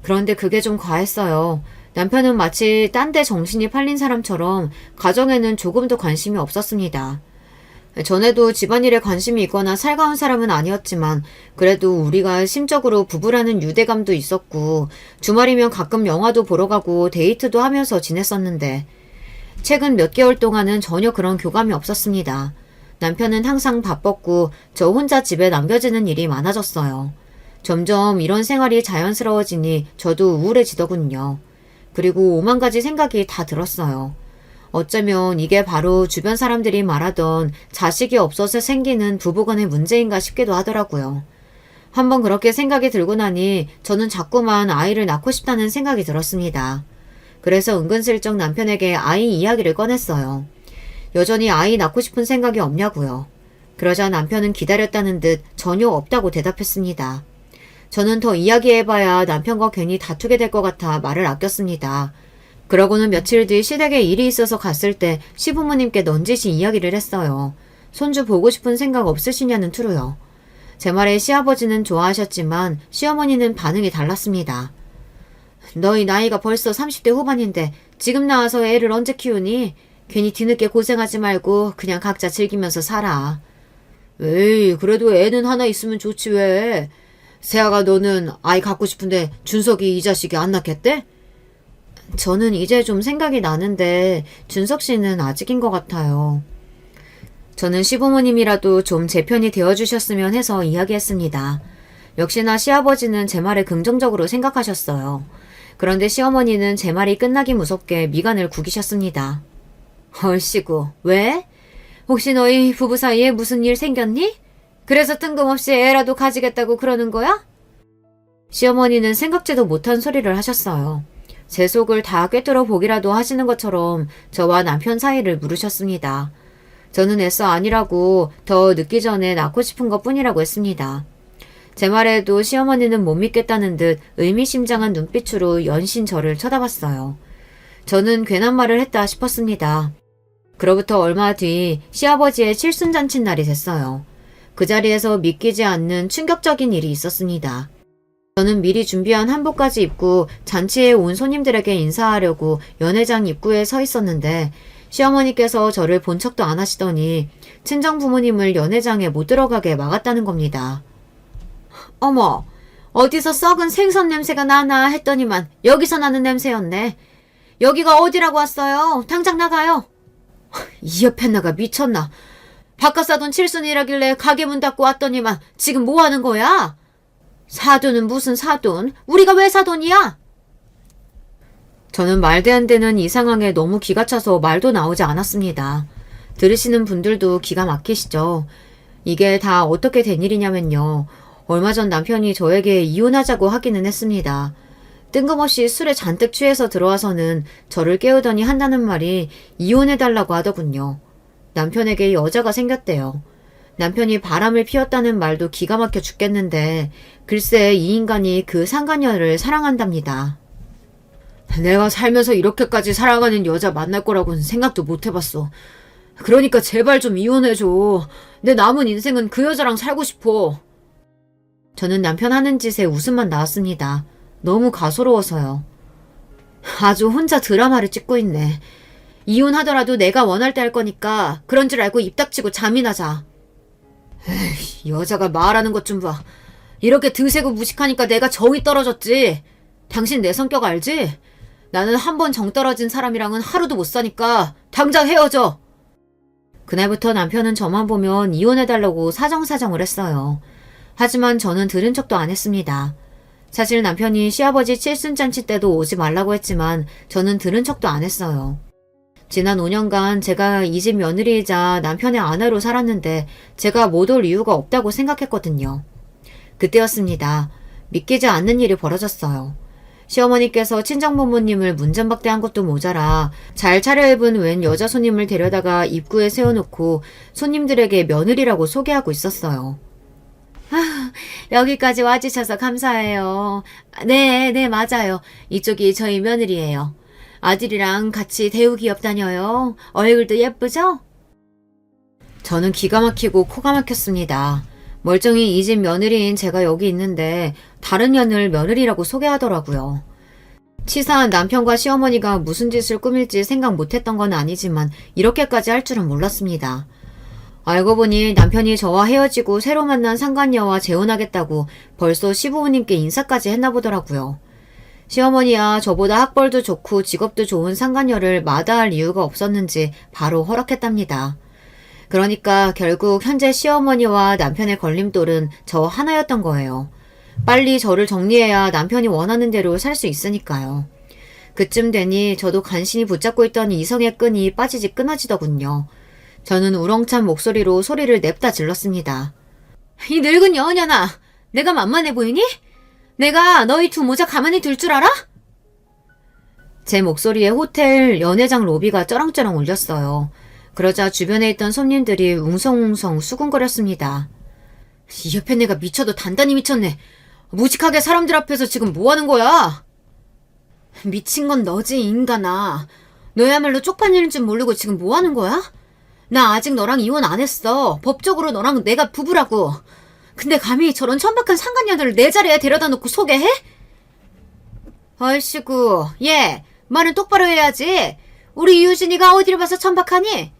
그런데 그게 좀 과했어요. 남편은 마치 딴 데 정신이 팔린 사람처럼 가정에는 조금도 관심이 없었습니다. 전에도 집안일에 관심이 있거나 살가운 사람은 아니었지만 그래도 우리가 심적으로 부부라는 유대감도 있었고 주말이면 가끔 영화도 보러 가고 데이트도 하면서 지냈었는데 최근 몇 개월 동안은 전혀 그런 교감이 없었습니다. 남편은 항상 바빴고 저 혼자 집에 남겨지는 일이 많아졌어요. 점점 이런 생활이 자연스러워지니 저도 우울해지더군요. 그리고 오만 가지 생각이 다 들었어요. 어쩌면 이게 바로 주변 사람들이 말하던 자식이 없어서 생기는 부부간의 문제인가 싶기도 하더라고요. 한번 그렇게 생각이 들고 나니 저는 자꾸만 아이를 낳고 싶다는 생각이 들었습니다. 그래서 은근슬쩍 남편에게 아이 이야기를 꺼냈어요. 여전히 아이 낳고 싶은 생각이 없냐고요. 그러자 남편은 기다렸다는 듯 전혀 없다고 대답했습니다. 저는 더 이야기해봐야 남편과 괜히 다투게 될 것 같아 말을 아꼈습니다. 그러고는 며칠 뒤 시댁에 일이 있어서 갔을 때 시부모님께 넌지시 이야기를 했어요. 손주 보고 싶은 생각 없으시냐는 투로요. 제 말에 시아버지는 좋아하셨지만 시어머니는 반응이 달랐습니다. 너희 나이가 벌써 30대 후반인데 지금 나와서 애를 언제 키우니? 괜히 뒤늦게 고생하지 말고 그냥 각자 즐기면서 살아. 에이, 그래도 애는 하나 있으면 좋지 왜. 세아가 너는 아이 갖고 싶은데 준석이 이 자식이 안 낳겠대? 저는 이제 좀 생각이 나는데 준석 씨는 아직인 것 같아요. 저는 시부모님이라도 좀 제 편이 되어주셨으면 해서 이야기했습니다. 역시나 시아버지는 제 말을 긍정적으로 생각하셨어요. 그런데 시어머니는 제 말이 끝나기 무섭게 미간을 구기셨습니다. 얼씨구, 왜? 혹시 너희 부부 사이에 무슨 일 생겼니? 그래서 뜬금없이 애라도 가지겠다고 그러는 거야? 시어머니는 생각지도 못한 소리를 하셨어요. 제 속을 다 꿰뚫어 보기라도 하시는 것처럼 저와 남편 사이를 물으셨습니다. 저는 애써 아니라고 더 늦기 전에 낳고 싶은 것 뿐이라고 했습니다. 제 말에도 시어머니는 못 믿겠다는 듯 의미심장한 눈빛으로 연신 저를 쳐다봤어요. 저는 괜한 말을 했다 싶었습니다. 그로부터 얼마 뒤 시아버지의 칠순잔치 날이 됐어요. 그 자리에서 믿기지 않는 충격적인 일이 있었습니다. 저는 미리 준비한 한복까지 입고 잔치에 온 손님들에게 인사하려고 연회장 입구에 서 있었는데 시어머니께서 저를 본 척도 안 하시더니 친정 부모님을 연회장에 못 들어가게 막았다는 겁니다. 어머, 어디서 썩은 생선 냄새가 나나 했더니만 여기서 나는 냄새였네. 여기가 어디라고 왔어요? 당장 나가요. 이 옆에 나가 미쳤나? 바깥 사돈 칠순이라길래 가게 문 닫고 왔더니만 지금 뭐 하는 거야? 사돈은 무슨 사돈? 우리가 왜 사돈이야? 저는 말도 안 되는 이 상황에 너무 기가 차서 말도 나오지 않았습니다. 들으시는 분들도 기가 막히시죠? 이게 다 어떻게 된 일이냐면요. 얼마 전 남편이 저에게 이혼하자고 하기는 했습니다. 뜬금없이 술에 잔뜩 취해서 들어와서는 저를 깨우더니 한다는 말이 이혼해달라고 하더군요. 남편에게 여자가 생겼대요. 남편이 바람을 피웠다는 말도 기가 막혀 죽겠는데 글쎄 이 인간이 그 상간녀를 사랑한답니다. 내가 살면서 이렇게까지 사랑하는 여자 만날 거라고는 생각도 못 해봤어. 그러니까 제발 좀 이혼해줘. 내 남은 인생은 그 여자랑 살고 싶어. 저는 남편 하는 짓에 웃음만 나왔습니다. 너무 가소로워서요. 아주 혼자 드라마를 찍고 있네. 이혼하더라도 내가 원할 때 할 거니까 그런 줄 알고 입 닥치고 잠이나 자. 에이, 여자가 말하는 것 좀 봐. 이렇게 드세고 무식하니까 내가 정이 떨어졌지. 당신 내 성격 알지? 나는 한 번 정 떨어진 사람이랑은 하루도 못 사니까 당장 헤어져. 그날부터 남편은 저만 보면 이혼해달라고 사정사정을 했어요. 하지만 저는 들은 척도 안 했습니다. 사실 남편이 시아버지 칠순잔치 때도 오지 말라고 했지만 저는 들은 척도 안 했어요. 지난 5년간 제가 이 집 며느리이자 남편의 아내로 살았는데 제가 못 올 이유가 없다고 생각했거든요. 그때였습니다. 믿기지 않는 일이 벌어졌어요. 시어머니께서 친정부모님을 문전박대한 것도 모자라 잘 차려입은 웬 여자 손님을 데려다가 입구에 세워놓고 손님들에게 며느리라고 소개하고 있었어요. 아, 여기까지 와주셔서 감사해요. 네, 맞아요. 이쪽이 저희 며느리예요. 아들이랑 같이 대우 기업 다녀요. 얼굴도 예쁘죠? 저는 기가 막히고 코가 막혔습니다. 멀쩡히 이 집 며느리인 제가 여기 있는데 다른 년을 며느리라고 소개하더라고요. 치사한 남편과 시어머니가 무슨 짓을 꾸밀지 생각 못했던 건 아니지만 이렇게까지 할 줄은 몰랐습니다. 알고 보니 남편이 저와 헤어지고 새로 만난 상간녀와 재혼하겠다고 벌써 시부모님께 인사까지 했나 보더라고요. 시어머니야 저보다 학벌도 좋고 직업도 좋은 상간녀를 마다할 이유가 없었는지 바로 허락했답니다. 그러니까 결국 현재 시어머니와 남편의 걸림돌은 저 하나였던 거예요. 빨리 저를 정리해야 남편이 원하는 대로 살 수 있으니까요. 그쯤 되니 저도 간신히 붙잡고 있던 이성의 끈이 빠지지 끊어지더군요. 저는 우렁찬 목소리로 소리를 냅다 질렀습니다. 이 늙은 여은년아, 내가 만만해 보이니? 내가 너희 두 모자 가만히 둘 줄 알아? 제 목소리에 호텔 연회장 로비가 쩌렁쩌렁 울렸어요. 그러자 주변에 있던 손님들이 웅성웅성 수군거렸습니다. 이 옆에 내가 미쳐도 단단히 미쳤네. 무식하게 사람들 앞에서 지금 뭐 하는 거야? 미친 건 너지, 인간아. 너야말로 쪽팔리는 줄 모르고 지금 뭐 하는 거야? 나 아직 너랑 이혼 안 했어. 법적으로 너랑 내가 부부라고. 근데 감히 저런 천박한 상간녀들을 내 자리에 데려다 놓고 소개해? 얼씨구, 얘, 말은 똑바로 해야지. 우리 유진이가 어디를 봐서 천박하니?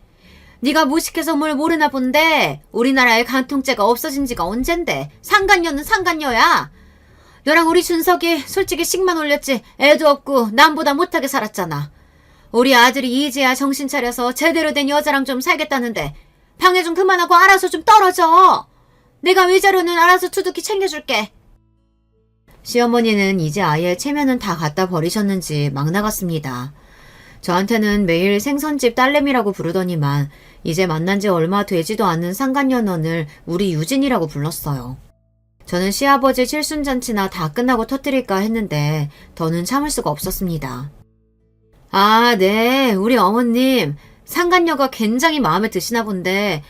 네가 무식해서 뭘 모르나 본데 우리나라에 간통죄가 없어진 지가 언젠데 상간녀는 상간녀야. 너랑 우리 준석이 솔직히 식만 올렸지 애도 없고 남보다 못하게 살았잖아. 우리 아들이 이제야 정신 차려서 제대로 된 여자랑 좀 살겠다는데 방해 좀 그만하고 알아서 좀 떨어져. 내가 위자료는 알아서 두둑히 챙겨줄게. 시어머니는 이제 아예 체면은 다 갖다 버리셨는지 막 나갔습니다. 저한테는 매일 생선집 딸내미라고 부르더니만 이제 만난 지 얼마 되지도 않은 상간년원을 우리 유진이라고 불렀어요. 저는 시아버지 칠순잔치나 다 끝나고 터뜨릴까 했는데 더는 참을 수가 없었습니다. 아, 네. 우리 어머님. 상간녀가 굉장히 마음에 드시나 본데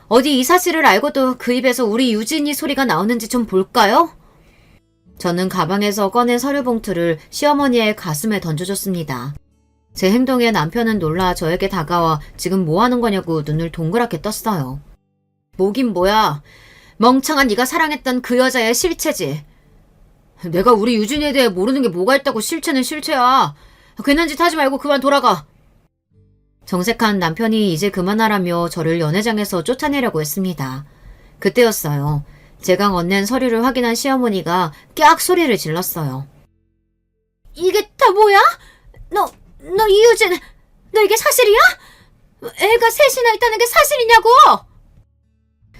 어디 이 사실을 알고도 그 입에서 우리 유진이 소리가 나오는지 좀 볼까요? 저는 가방에서 꺼낸 서류 봉투를 시어머니의 가슴에 던져줬습니다. 제 행동에 남편은 놀라 저에게 다가와 지금 뭐 하는 거냐고 눈을 동그랗게 떴어요. 뭐긴 뭐야. 멍청한 네가 사랑했던 그 여자의 실체지. 내가 우리 유진이에 대해 모르는 게 뭐가 있다고 실체는 실체야. 괜한 짓 하지 말고 그만 돌아가. 정색한 남편이 이제 그만하라며 저를 연회장에서 쫓아내려고 했습니다. 그때였어요. 제가 건넨 서류를 확인한 시어머니가 깍 소리를 질렀어요. 이게 다 뭐야? 너 이유진, 너 이게 사실이야? 애가 셋이나 있다는 게 사실이냐고!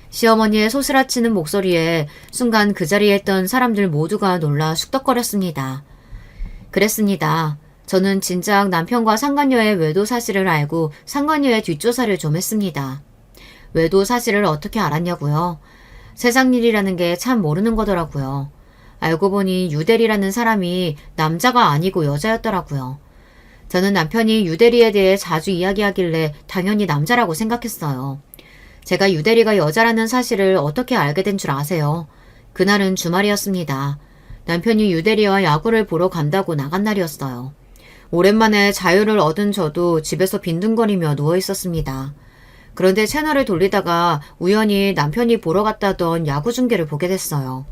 시어머니의 소스라치는 목소리에 순간 그 자리에 있던 사람들 모두가 놀라 쑥덕거렸습니다. 그랬습니다. 저는 진작 남편과 상간녀의 외도 사실을 알고 상간녀의 뒷조사를 좀 했습니다. 외도 사실을 어떻게 알았냐고요? 세상 일이라는 게 참 모르는 거더라고요. 알고 보니 유대리라는 사람이 남자가 아니고 여자였더라고요. 저는 남편이 유대리에 대해 자주 이야기하길래 당연히 남자라고 생각했어요. 제가 유대리가 여자라는 사실을 어떻게 알게 된 줄 아세요? 그날은 주말이었습니다. 남편이 유대리와 야구를 보러 간다고 나간 날이었어요. 오랜만에 자유를 얻은 저도 집에서 빈둥거리며 누워있었습니다. 그런데 채널을 돌리다가 우연히 남편이 보러 갔다던 야구 중계를 보게 됐어요.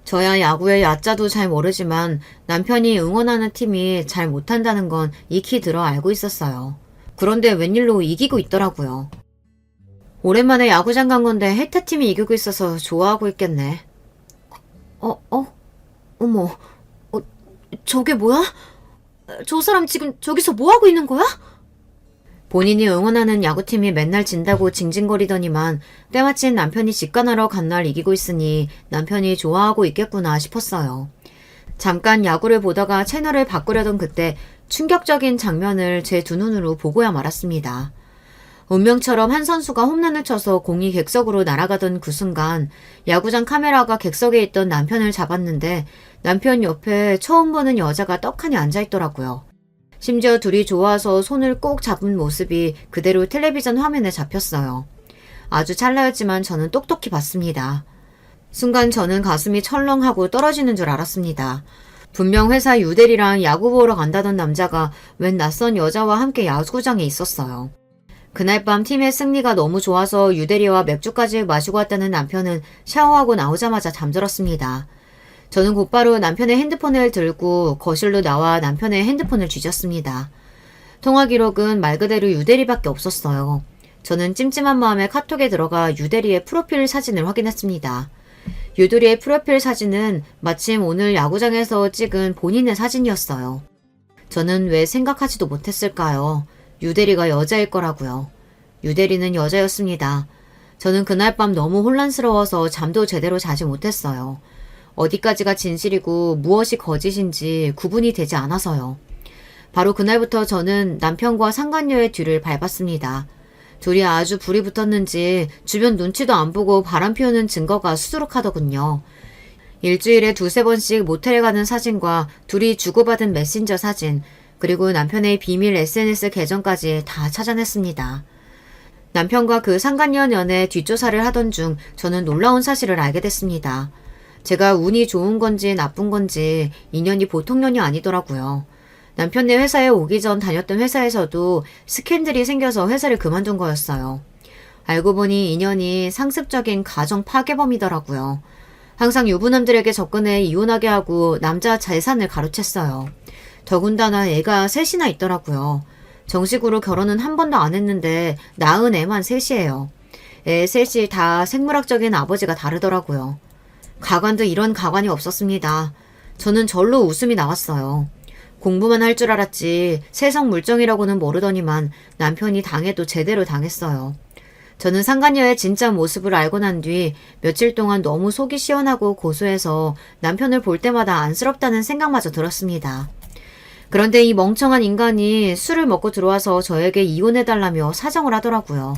저야 야구의 야자도 잘 모르지만 남편이 응원하는 팀이 잘 못한다는 건 익히 들어 알고 있었어요. 그런데 웬일로 이기고 있더라고요. 오랜만에 야구장 간 건데 해태팀이 이기고 있어서 좋아하고 있겠네. 어머, 저게 뭐야? 저 사람 지금 저기서 뭐하고 있는 거야? 본인이 응원하는 야구팀이 맨날 진다고 징징거리더니만 때마침 남편이 직관하러 간 날 이기고 있으니 남편이 좋아하고 있겠구나 싶었어요. 잠깐 야구를 보다가 채널을 바꾸려던 그때 충격적인 장면을 제 두 눈으로 보고야 말았습니다. 운명처럼 한 선수가 홈런을 쳐서 공이 객석으로 날아가던 그 순간 야구장 카메라가 객석에 있던 남편을 잡았는데 남편 옆에 처음 보는 여자가 떡하니 앉아있더라고요. 심지어 둘이 좋아서 손을 꼭 잡은 모습이 그대로 텔레비전 화면에 잡혔어요. 아주 찰나였지만 저는 똑똑히 봤습니다. 순간 저는 가슴이 철렁하고 떨어지는 줄 알았습니다. 분명 회사 유대리랑 야구 보러 간다던 남자가 웬 낯선 여자와 함께 야구장에 있었어요. 그날 밤 팀의 승리가 너무 좋아서 유대리와 맥주까지 마시고 왔다는 남편은 샤워하고 나오자마자 잠들었습니다. 저는 곧바로 남편의 핸드폰을 들고 거실로 나와 남편의 핸드폰을 뒤졌습니다. 통화 기록은 말 그대로 유대리밖에 없었어요. 저는 찜찜한 마음에 카톡에 들어가 유대리의 프로필 사진을 확인했습니다. 유대리의 프로필 사진은 마침 오늘 야구장에서 찍은 본인의 사진이었어요. 저는 왜 생각하지도 못했을까요? 유대리가 여자일 거라고요. 유대리는 여자였습니다. 저는 그날 밤 너무 혼란스러워서 잠도 제대로 자지 못했어요. 어디까지가 진실이고 무엇이 거짓인지 구분이 되지 않아서요. 바로 그날부터 저는 남편과 상간녀의 뒤를 밟았습니다. 둘이 아주 불이 붙었는지 주변 눈치도 안 보고 바람 피우는 증거가 수두룩하더군요. 일주일에 두세 번씩 모텔에 가는 사진과 둘이 주고받은 메신저 사진, 그리고 남편의 비밀 SNS 계정까지 다 찾아냈습니다. 남편과 그 상간녀 연애 뒷조사를 하던 중 저는 놀라운 사실을 알게 됐습니다. 제가 운이 좋은 건지 나쁜 건지 인연이 보통 년이 아니더라고요. 남편네 회사에 오기 전 다녔던 회사에서도 스캔들이 생겨서 회사를 그만둔 거였어요. 알고 보니 인연이 상습적인 가정 파괴범이더라고요. 항상 유부남들에게 접근해 이혼하게 하고 남자 재산을 가로챘어요. 더군다나 애가 셋이나 있더라고요. 정식으로 결혼은 한 번도 안 했는데 낳은 애만 셋이에요. 애 셋이 다 생물학적인 아버지가 다르더라고요. 가관도 이런 가관이 없었습니다. 저는 절로 웃음이 나왔어요. 공부만 할 줄 알았지 세상 물정이라고는 모르더니만 남편이 당해도 제대로 당했어요. 저는 상간녀의 진짜 모습을 알고 난 뒤 며칠 동안 너무 속이 시원하고 고소해서 남편을 볼 때마다 안쓰럽다는 생각마저 들었습니다. 그런데 이 멍청한 인간이 술을 먹고 들어와서 저에게 이혼해달라며 사정을 하더라고요.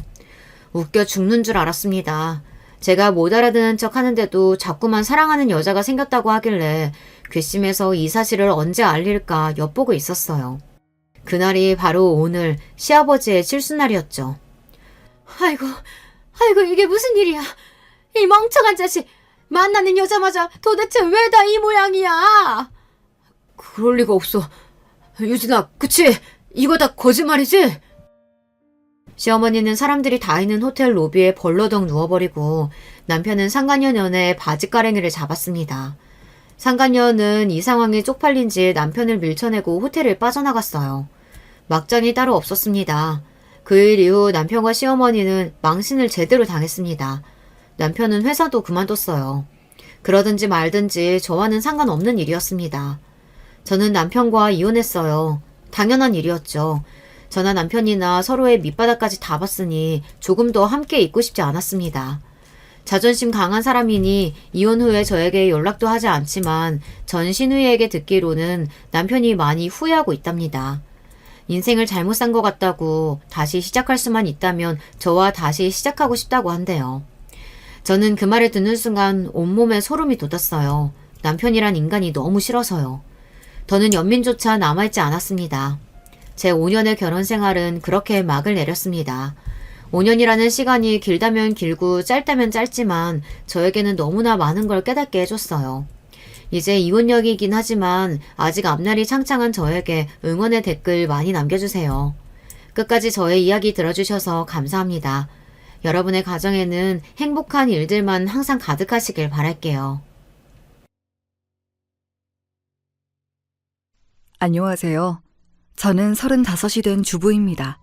웃겨 죽는 줄 알았습니다. 제가 못 알아듣는 척 하는데도 자꾸만 사랑하는 여자가 생겼다고 하길래 괘씸해서 이 사실을 언제 알릴까 엿보고 있었어요. 그날이 바로 오늘 시아버지의 칠순날이었죠. 아이고, 이게 무슨 일이야. 이 멍청한 자식, 만나는 여자마자 도대체 왜 다 이 모양이야? 그럴 리가 없어. 유진아, 그치? 이거 다 거짓말이지? 시어머니는 사람들이 다 있는 호텔 로비에 벌러덩 누워버리고 남편은 상간녀 년에 바지가랭이를 잡았습니다. 상간녀는 이 상황에 쪽팔린지 남편을 밀쳐내고 호텔을 빠져나갔어요. 막장이 따로 없었습니다. 그 일 이후 남편과 시어머니는 망신을 제대로 당했습니다. 남편은 회사도 그만뒀어요. 그러든지 말든지 저와는 상관없는 일이었습니다. 저는 남편과 이혼했어요. 당연한 일이었죠. 저나 남편이나 서로의 밑바닥까지 다 봤으니 조금 더 함께 있고 싶지 않았습니다. 자존심 강한 사람이니 이혼 후에 저에게 연락도 하지 않지만 전 신우이에게 듣기로는 남편이 많이 후회하고 있답니다. 인생을 잘못 산 것 같다고 다시 시작할 수만 있다면 저와 다시 시작하고 싶다고 한대요. 저는 그 말을 듣는 순간 온몸에 소름이 돋았어요. 남편이란 인간이 너무 싫어서요. 더는 연민조차 남아있지 않았습니다. 제 5년의 결혼 생활은 그렇게 막을 내렸습니다. 5년이라는 시간이 길다면 길고 짧다면 짧지만 저에게는 너무나 많은 걸 깨닫게 해줬어요. 이제 이혼역이긴 하지만 아직 앞날이 창창한 저에게 응원의 댓글 많이 남겨주세요. 끝까지 저의 이야기 들어주셔서 감사합니다. 여러분의 가정에는 행복한 일들만 항상 가득하시길 바랄게요. 안녕하세요. 저는 35이 된 주부입니다.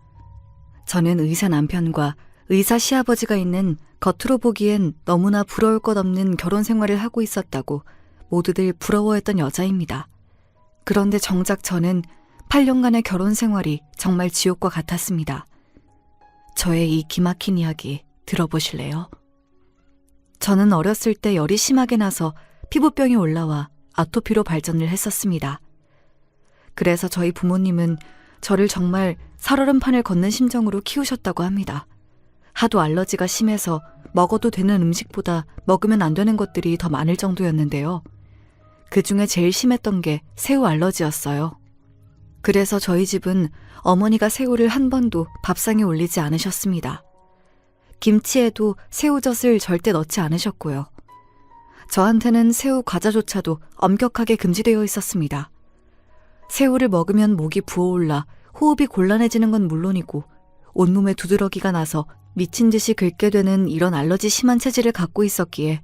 저는 의사 남편과 의사 시아버지가 있는 겉으로 보기엔 너무나 부러울 것 없는 결혼 생활을 하고 있었다고 모두들 부러워했던 여자입니다. 그런데 정작 저는 8년간의 결혼 생활이 정말 지옥과 같았습니다. 저의 이 기막힌 이야기 들어보실래요? 저는 어렸을 때 열이 심하게 나서 피부병이 올라와 아토피로 발전을 했었습니다. 그래서 저희 부모님은 저를 정말 살얼음판을 걷는 심정으로 키우셨다고 합니다. 하도 알러지가 심해서 먹어도 되는 음식보다 먹으면 안 되는 것들이 더 많을 정도였는데요. 그 중에 제일 심했던 게 새우 알러지였어요. 그래서 저희 집은 어머니가 새우를 한 번도 밥상에 올리지 않으셨습니다. 김치에도 새우젓을 절대 넣지 않으셨고요. 저한테는 새우 과자조차도 엄격하게 금지되어 있었습니다. 새우를 먹으면 목이 부어올라 호흡이 곤란해지는 건 물론이고 온몸에 두드러기가 나서 미친 듯이 긁게 되는 이런 알러지 심한 체질을 갖고 있었기에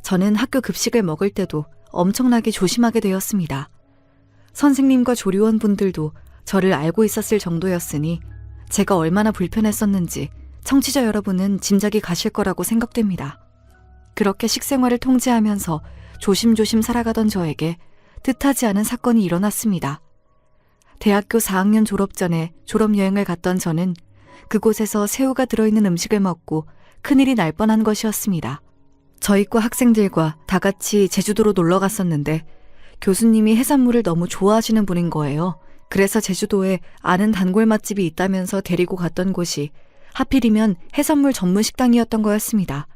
저는 학교 급식을 먹을 때도 엄청나게 조심하게 되었습니다. 선생님과 조리원 분들도 저를 알고 있었을 정도였으니 제가 얼마나 불편했었는지 청취자 여러분은 짐작이 가실 거라고 생각됩니다. 그렇게 식생활을 통제하면서 조심조심 살아가던 저에게 뜻하지 않은 사건이 일어났습니다. 대학교 4학년 졸업 전에 졸업여행을 갔던 저는 그곳에서 새우가 들어있는 음식을 먹고 큰일이 날 뻔한 것이었습니다. 저희 과 학생들과 다 같이 제주도로 놀러 갔었는데 교수님이 해산물을 너무 좋아하시는 분인 거예요. 그래서 제주도에 아는 단골 맛집이 있다면서 데리고 갔던 곳이 하필이면 해산물 전문 식당이었던 거였습니다.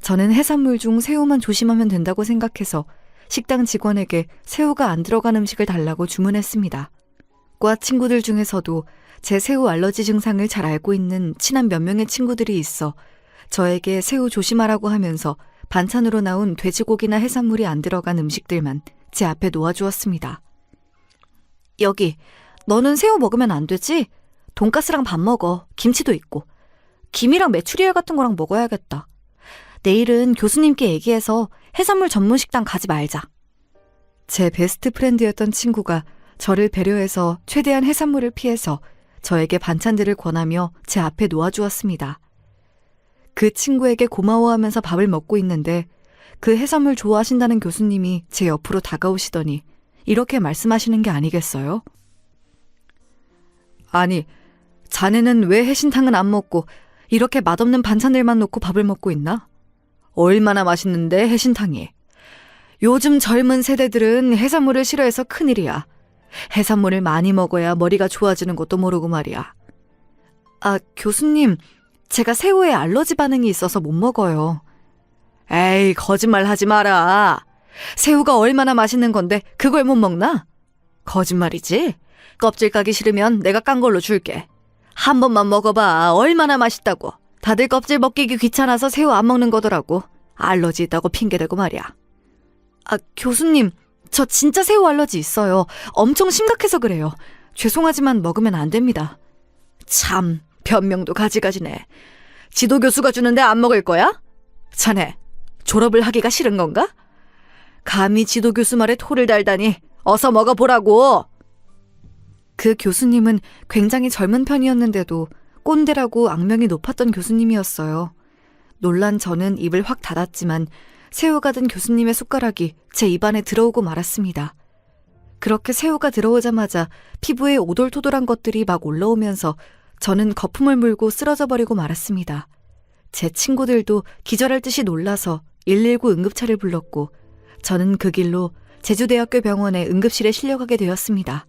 저는 해산물 중 새우만 조심하면 된다고 생각해서 식당 직원에게 새우가 안 들어간 음식을 달라고 주문했습니다. 과 친구들 중에서도 제 새우 알러지 증상을 잘 알고 있는 친한 몇 명의 친구들이 있어 저에게 새우 조심하라고 하면서 반찬으로 나온 돼지고기나 해산물이 안 들어간 음식들만 제 앞에 놓아주었습니다. 여기, 너는 새우 먹으면 안 되지? 돈가스랑 밥 먹어. 김치도 있고. 김이랑 메추리알 같은 거랑 먹어야겠다. 내일은 교수님께 얘기해서 해산물 전문 식당 가지 말자. 제 베스트 프렌드였던 친구가 저를 배려해서 최대한 해산물을 피해서 저에게 반찬들을 권하며 제 앞에 놓아주었습니다. 그 친구에게 고마워하면서 밥을 먹고 있는데 그 해산물 좋아하신다는 교수님이 제 옆으로 다가오시더니 이렇게 말씀하시는 게 아니겠어요? 아니, 자네는 왜 해신탕은 안 먹고 이렇게 맛없는 반찬들만 놓고 밥을 먹고 있나? 얼마나 맛있는데 해신탕이. 요즘 젊은 세대들은 해산물을 싫어해서 큰일이야. 해산물을 많이 먹어야 머리가 좋아지는 것도 모르고 말이야. 아, 교수님, 제가 새우에 알러지 반응이 있어서 못 먹어요. 에이, 거짓말 하지 마라. 새우가 얼마나 맛있는 건데 그걸 못 먹나? 거짓말이지? 껍질 까기 싫으면 내가 깐 걸로 줄게. 한 번만 먹어봐. 얼마나 맛있다고. 다들 껍질 먹기기 귀찮아서 새우 안 먹는 거더라고. 알러지 있다고 핑계대고 말이야. 아, 교수님, 저 진짜 새우 알러지 있어요. 엄청 심각해서 그래요. 죄송하지만 먹으면 안 됩니다. 참, 변명도 가지가지네. 지도교수가 주는데 안 먹을 거야? 자네, 졸업을 하기가 싫은 건가? 감히 지도교수 말에 토를 달다니 어서 먹어보라고. 그 교수님은 굉장히 젊은 편이었는데도 꼰대라고 악명이 높았던 교수님이었어요. 놀란 저는 입을 확 닫았지만 새우가 든 교수님의 숟가락이 제 입안에 들어오고 말았습니다. 그렇게 새우가 들어오자마자 피부에 오돌토돌한 것들이 막 올라오면서 저는 거품을 물고 쓰러져 버리고 말았습니다. 제 친구들도 기절할 듯이 놀라서 119 응급차를 불렀고 저는 그 길로 제주대학교 병원의 응급실에 실려가게 되었습니다.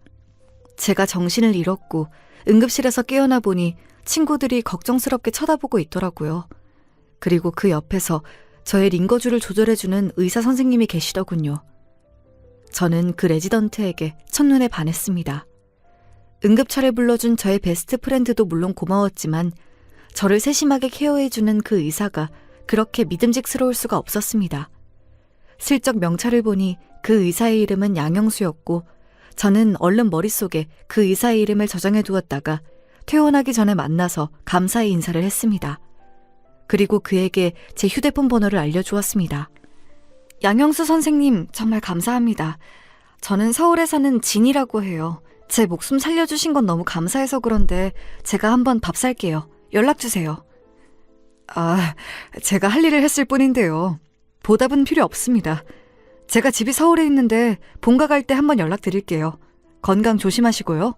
제가 정신을 잃었고 응급실에서 깨어나 보니 친구들이 걱정스럽게 쳐다보고 있더라고요. 그리고 그 옆에서 저의 링거줄을 조절해주는 의사 선생님이 계시더군요. 저는 그 레지던트에게 첫눈에 반했습니다. 응급차를 불러준 저의 베스트 프렌드도 물론 고마웠지만 저를 세심하게 케어해주는 그 의사가 그렇게 믿음직스러울 수가 없었습니다. 슬쩍 명찰을 보니 그 의사의 이름은 양영수였고 저는 얼른 머릿속에 그 의사의 이름을 저장해 두었다가 퇴원하기 전에 만나서 감사의 인사를 했습니다. 그리고 그에게 제 휴대폰 번호를 알려주었습니다. 양영수 선생님, 정말 감사합니다. 저는 서울에 사는 진이라고 해요. 제 목숨 살려주신 건 너무 감사해서 그런데 제가 한번 밥 살게요. 연락주세요. 아, 제가 할 일을 했을 뿐인데요. 보답은 필요 없습니다. 제가 집이 서울에 있는데 본가 갈 때 한번 연락드릴게요. 건강 조심하시고요.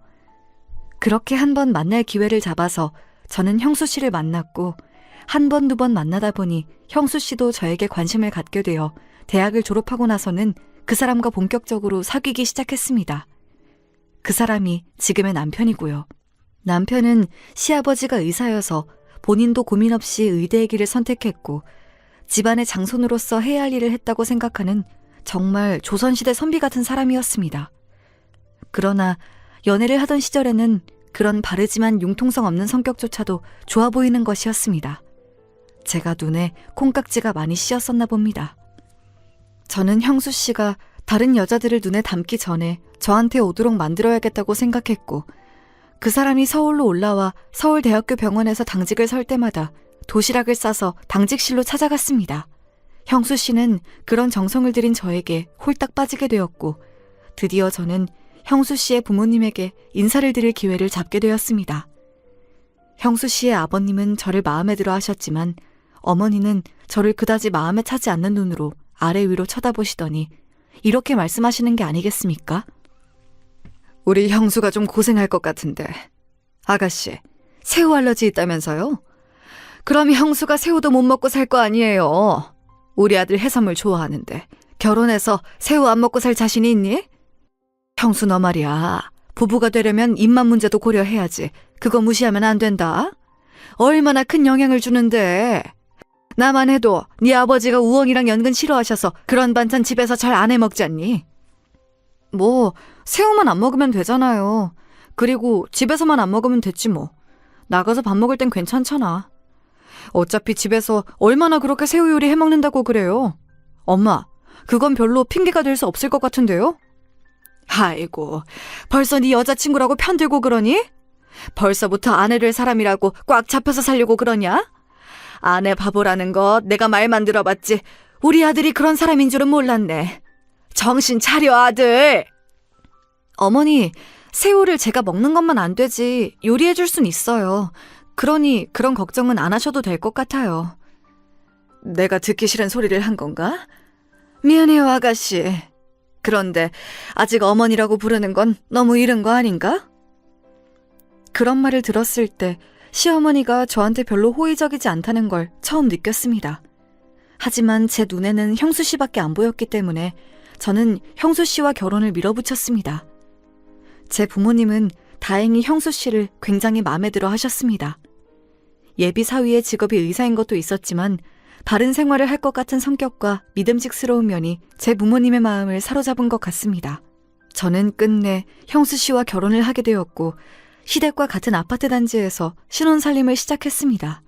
그렇게 한번 만날 기회를 잡아서 저는 형수 씨를 만났고 한 번, 두 번 만나다 보니 형수 씨도 저에게 관심을 갖게 되어 대학을 졸업하고 나서는 그 사람과 본격적으로 사귀기 시작했습니다. 그 사람이 지금의 남편이고요. 남편은 시아버지가 의사여서 본인도 고민 없이 의대의 길을 선택했고 집안의 장손으로서 해야 할 일을 했다고 생각하는 정말 조선시대 선비 같은 사람이었습니다. 그러나 연애를 하던 시절에는 그런 바르지만 융통성 없는 성격조차도 좋아 보이는 것이었습니다. 제가 눈에 콩깍지가 많이 씌었었나 봅니다. 저는 형수 씨가 다른 여자들을 눈에 담기 전에 저한테 오도록 만들어야겠다고 생각했고 그 사람이 서울로 올라와 서울대학교 병원에서 당직을 설 때마다 도시락을 싸서 당직실로 찾아갔습니다. 형수 씨는 그런 정성을 들인 저에게 홀딱 빠지게 되었고 드디어 저는 형수 씨의 부모님에게 인사를 드릴 기회를 잡게 되었습니다. 형수 씨의 아버님은 저를 마음에 들어 하셨지만 어머니는 저를 그다지 마음에 차지 않는 눈으로 아래 위로 쳐다보시더니 이렇게 말씀하시는 게 아니겠습니까? 우리 형수가 좀 고생할 것 같은데. 아가씨, 새우 알러지 있다면서요? 그럼 형수가 새우도 못 먹고 살 거 아니에요. 우리 아들 해산물 좋아하는데 결혼해서 새우 안 먹고 살 자신이 있니? 형수 너 말이야. 부부가 되려면 입맛 문제도 고려해야지. 그거 무시하면 안 된다. 얼마나 큰 영향을 주는데. 나만 해도 네 아버지가 우엉이랑 연근 싫어하셔서 그런 반찬 집에서 잘 안 해먹지 않니? 뭐 새우만 안 먹으면 되잖아요. 그리고 집에서만 안 먹으면 됐지 뭐. 나가서 밥 먹을 땐 괜찮잖아. 어차피 집에서 얼마나 그렇게 새우 요리 해먹는다고 그래요. 엄마, 그건 별로 핑계가 될 수 없을 것 같은데요? 아이고, 벌써 네 여자친구라고 편들고 그러니? 벌써부터 아내를 사람이라고 꽉 잡혀서 살려고 그러냐? 아내 바보라는 것 내가 말만 들어봤지 우리 아들이 그런 사람인 줄은 몰랐네. 정신 차려, 아들. 어머니, 새우를 제가 먹는 것만 안 되지 요리해줄 순 있어요. 그러니 그런 걱정은 안 하셔도 될 것 같아요. 내가 듣기 싫은 소리를 한 건가? 미안해요, 아가씨. 그런데 아직 어머니라고 부르는 건 너무 이른 거 아닌가? 그런 말을 들었을 때 시어머니가 저한테 별로 호의적이지 않다는 걸 처음 느꼈습니다. 하지만 제 눈에는 형수 씨밖에 안 보였기 때문에 저는 형수 씨와 결혼을 밀어붙였습니다. 제 부모님은 다행히 형수 씨를 굉장히 마음에 들어 하셨습니다. 예비 사위의 직업이 의사인 것도 있었지만 바른 생활을 할 것 같은 성격과 믿음직스러운 면이 제 부모님의 마음을 사로잡은 것 같습니다. 저는 끝내 형수 씨와 결혼을 하게 되었고 시댁과 같은 아파트 단지에서 신혼살림을 시작했습니다.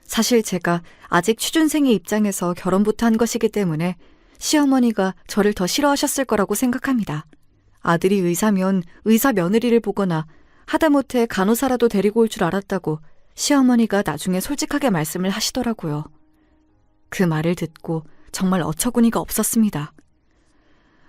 사실 제가 아직 취준생의 입장에서 결혼부터 한 것이기 때문에 시어머니가 저를 더 싫어하셨을 거라고 생각합니다. 아들이 의사면 의사 며느리를 보거나 하다못해 간호사라도 데리고 올 줄 알았다고 시어머니가 나중에 솔직하게 말씀을 하시더라고요. 그 말을 듣고 정말 어처구니가 없었습니다.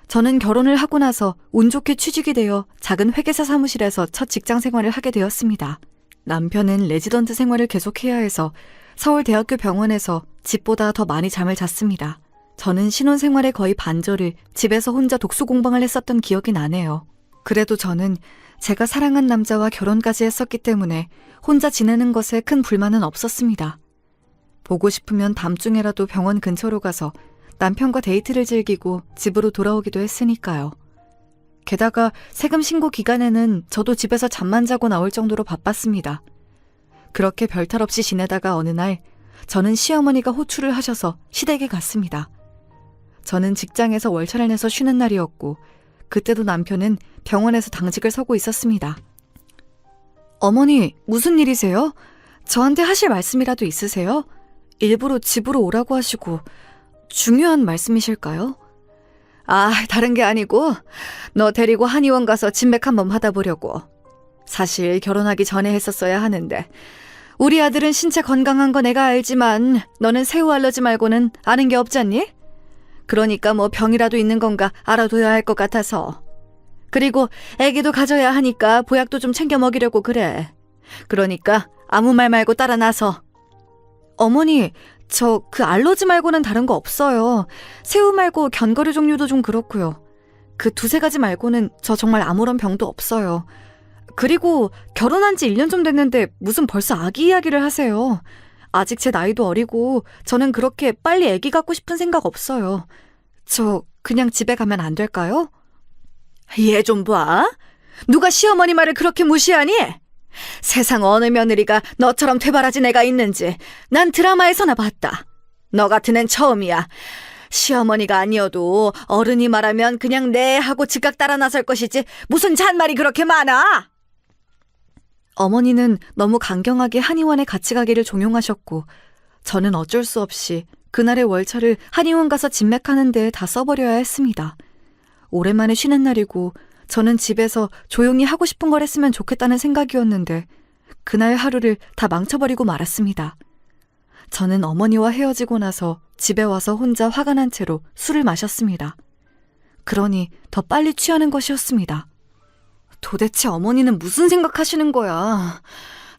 저는 결혼을 하고 나서 운 좋게 취직이 되어 작은 회계사 사무실에서 첫 직장 생활을 하게 되었습니다. 남편은 레지던트 생활을 계속해야 해서 서울대학교 병원에서 집보다 더 많이 잠을 잤습니다. 저는 신혼생활의 거의 반절을 집에서 혼자 독서공방을 했었던 기억이 나네요. 그래도 저는 제가 사랑한 남자와 결혼까지 했었기 때문에 혼자 지내는 것에 큰 불만은 없었습니다. 보고 싶으면 밤중에라도 병원 근처로 가서 남편과 데이트를 즐기고 집으로 돌아오기도 했으니까요. 게다가 세금 신고 기간에는 저도 집에서 잠만 자고 나올 정도로 바빴습니다. 그렇게 별탈 없이 지내다가 어느 날 저는 시어머니가 호출을 하셔서 시댁에 갔습니다. 저는 직장에서 월차를 내서 쉬는 날이었고 그때도 남편은 병원에서 당직을 서고 있었습니다. 어머니, 무슨 일이세요? 저한테 하실 말씀이라도 있으세요? 일부러 집으로 오라고 하시고 중요한 말씀이실까요? 아, 다른 게 아니고 너 데리고 한의원 가서 진맥 한번 받아보려고. 사실 결혼하기 전에 했었어야 하는데 우리 아들은 신체 건강한 거 내가 알지만 너는 새우 알러지 말고는 아는 게 없잖니? 그러니까 뭐 병이라도 있는 건가 알아둬야 할 것 같아서. 그리고 애기도 가져야 하니까 보약도 좀 챙겨 먹이려고 그래. 그러니까 아무 말 말고 따라 나서. 어머니, 저 그 알러지 말고는 다른 거 없어요. 새우 말고 견과류 종류도 좀 그렇고요. 그 두세 가지 말고는 저 정말 아무런 병도 없어요. 그리고 결혼한 지 1년 좀 됐는데 무슨 벌써 아기 이야기를 하세요. 아직 제 나이도 어리고 저는 그렇게 빨리 아기 갖고 싶은 생각 없어요. 저 그냥 집에 가면 안 될까요? 얘 좀 봐. 누가 시어머니 말을 그렇게 무시하니? 세상 어느 며느리가 너처럼 퇴바라진 애가 있는지 난 드라마에서나 봤다. 너 같은 앤 처음이야. 시어머니가 아니어도 어른이 말하면 그냥 네 하고 즉각 따라 나설 것이지 무슨 잔말이 그렇게 많아? 어머니는 너무 강경하게 한의원에 같이 가기를 종용하셨고 저는 어쩔 수 없이 그날의 월차를 한의원 가서 진맥하는 데에 다 써버려야 했습니다. 오랜만에 쉬는 날이고 저는 집에서 조용히 하고 싶은 걸 했으면 좋겠다는 생각이었는데 그날 하루를 다 망쳐버리고 말았습니다. 저는 어머니와 헤어지고 나서 집에 와서 혼자 화가 난 채로 술을 마셨습니다. 그러니 더 빨리 취하는 것이었습니다. 도대체 어머니는 무슨 생각하시는 거야?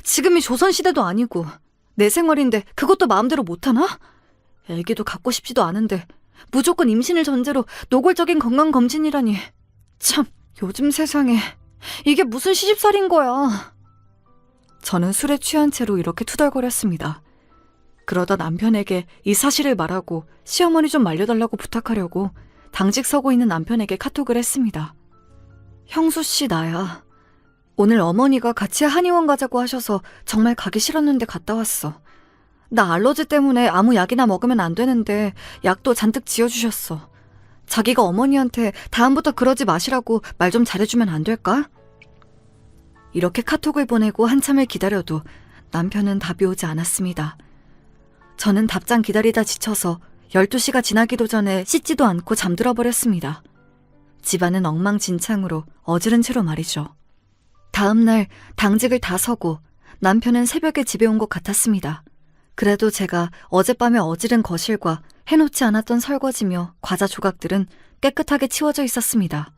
지금이 조선시대도 아니고 내 생활인데 그것도 마음대로 못하나? 애기도 갖고 싶지도 않은데 무조건 임신을 전제로 노골적인 건강검진이라니. 참, 요즘 세상에 이게 무슨 시집살인 거야. 저는 술에 취한 채로 이렇게 투덜거렸습니다. 그러다 남편에게 이 사실을 말하고 시어머니 좀 말려달라고 부탁하려고 당직 서고 있는 남편에게 카톡을 했습니다. 형수 씨, 나야. 오늘 어머니가 같이 한의원 가자고 하셔서 정말 가기 싫었는데 갔다 왔어. 나 알러지 때문에 아무 약이나 먹으면 안 되는데 약도 잔뜩 지어주셨어. 자기가 어머니한테 다음부터 그러지 마시라고 말 좀 잘해주면 안 될까? 이렇게 카톡을 보내고 한참을 기다려도 남편은 답이 오지 않았습니다. 저는 답장 기다리다 지쳐서 12시가 지나기도 전에 씻지도 않고 잠들어 버렸습니다. 집안은 엉망진창으로 어지른 채로 말이죠. 다음날 당직을 다 서고 남편은 새벽에 집에 온 것 같았습니다. 그래도 제가 어젯밤에 어지른 거실과 해놓지 않았던 설거지며 과자 조각들은 깨끗하게 치워져 있었습니다.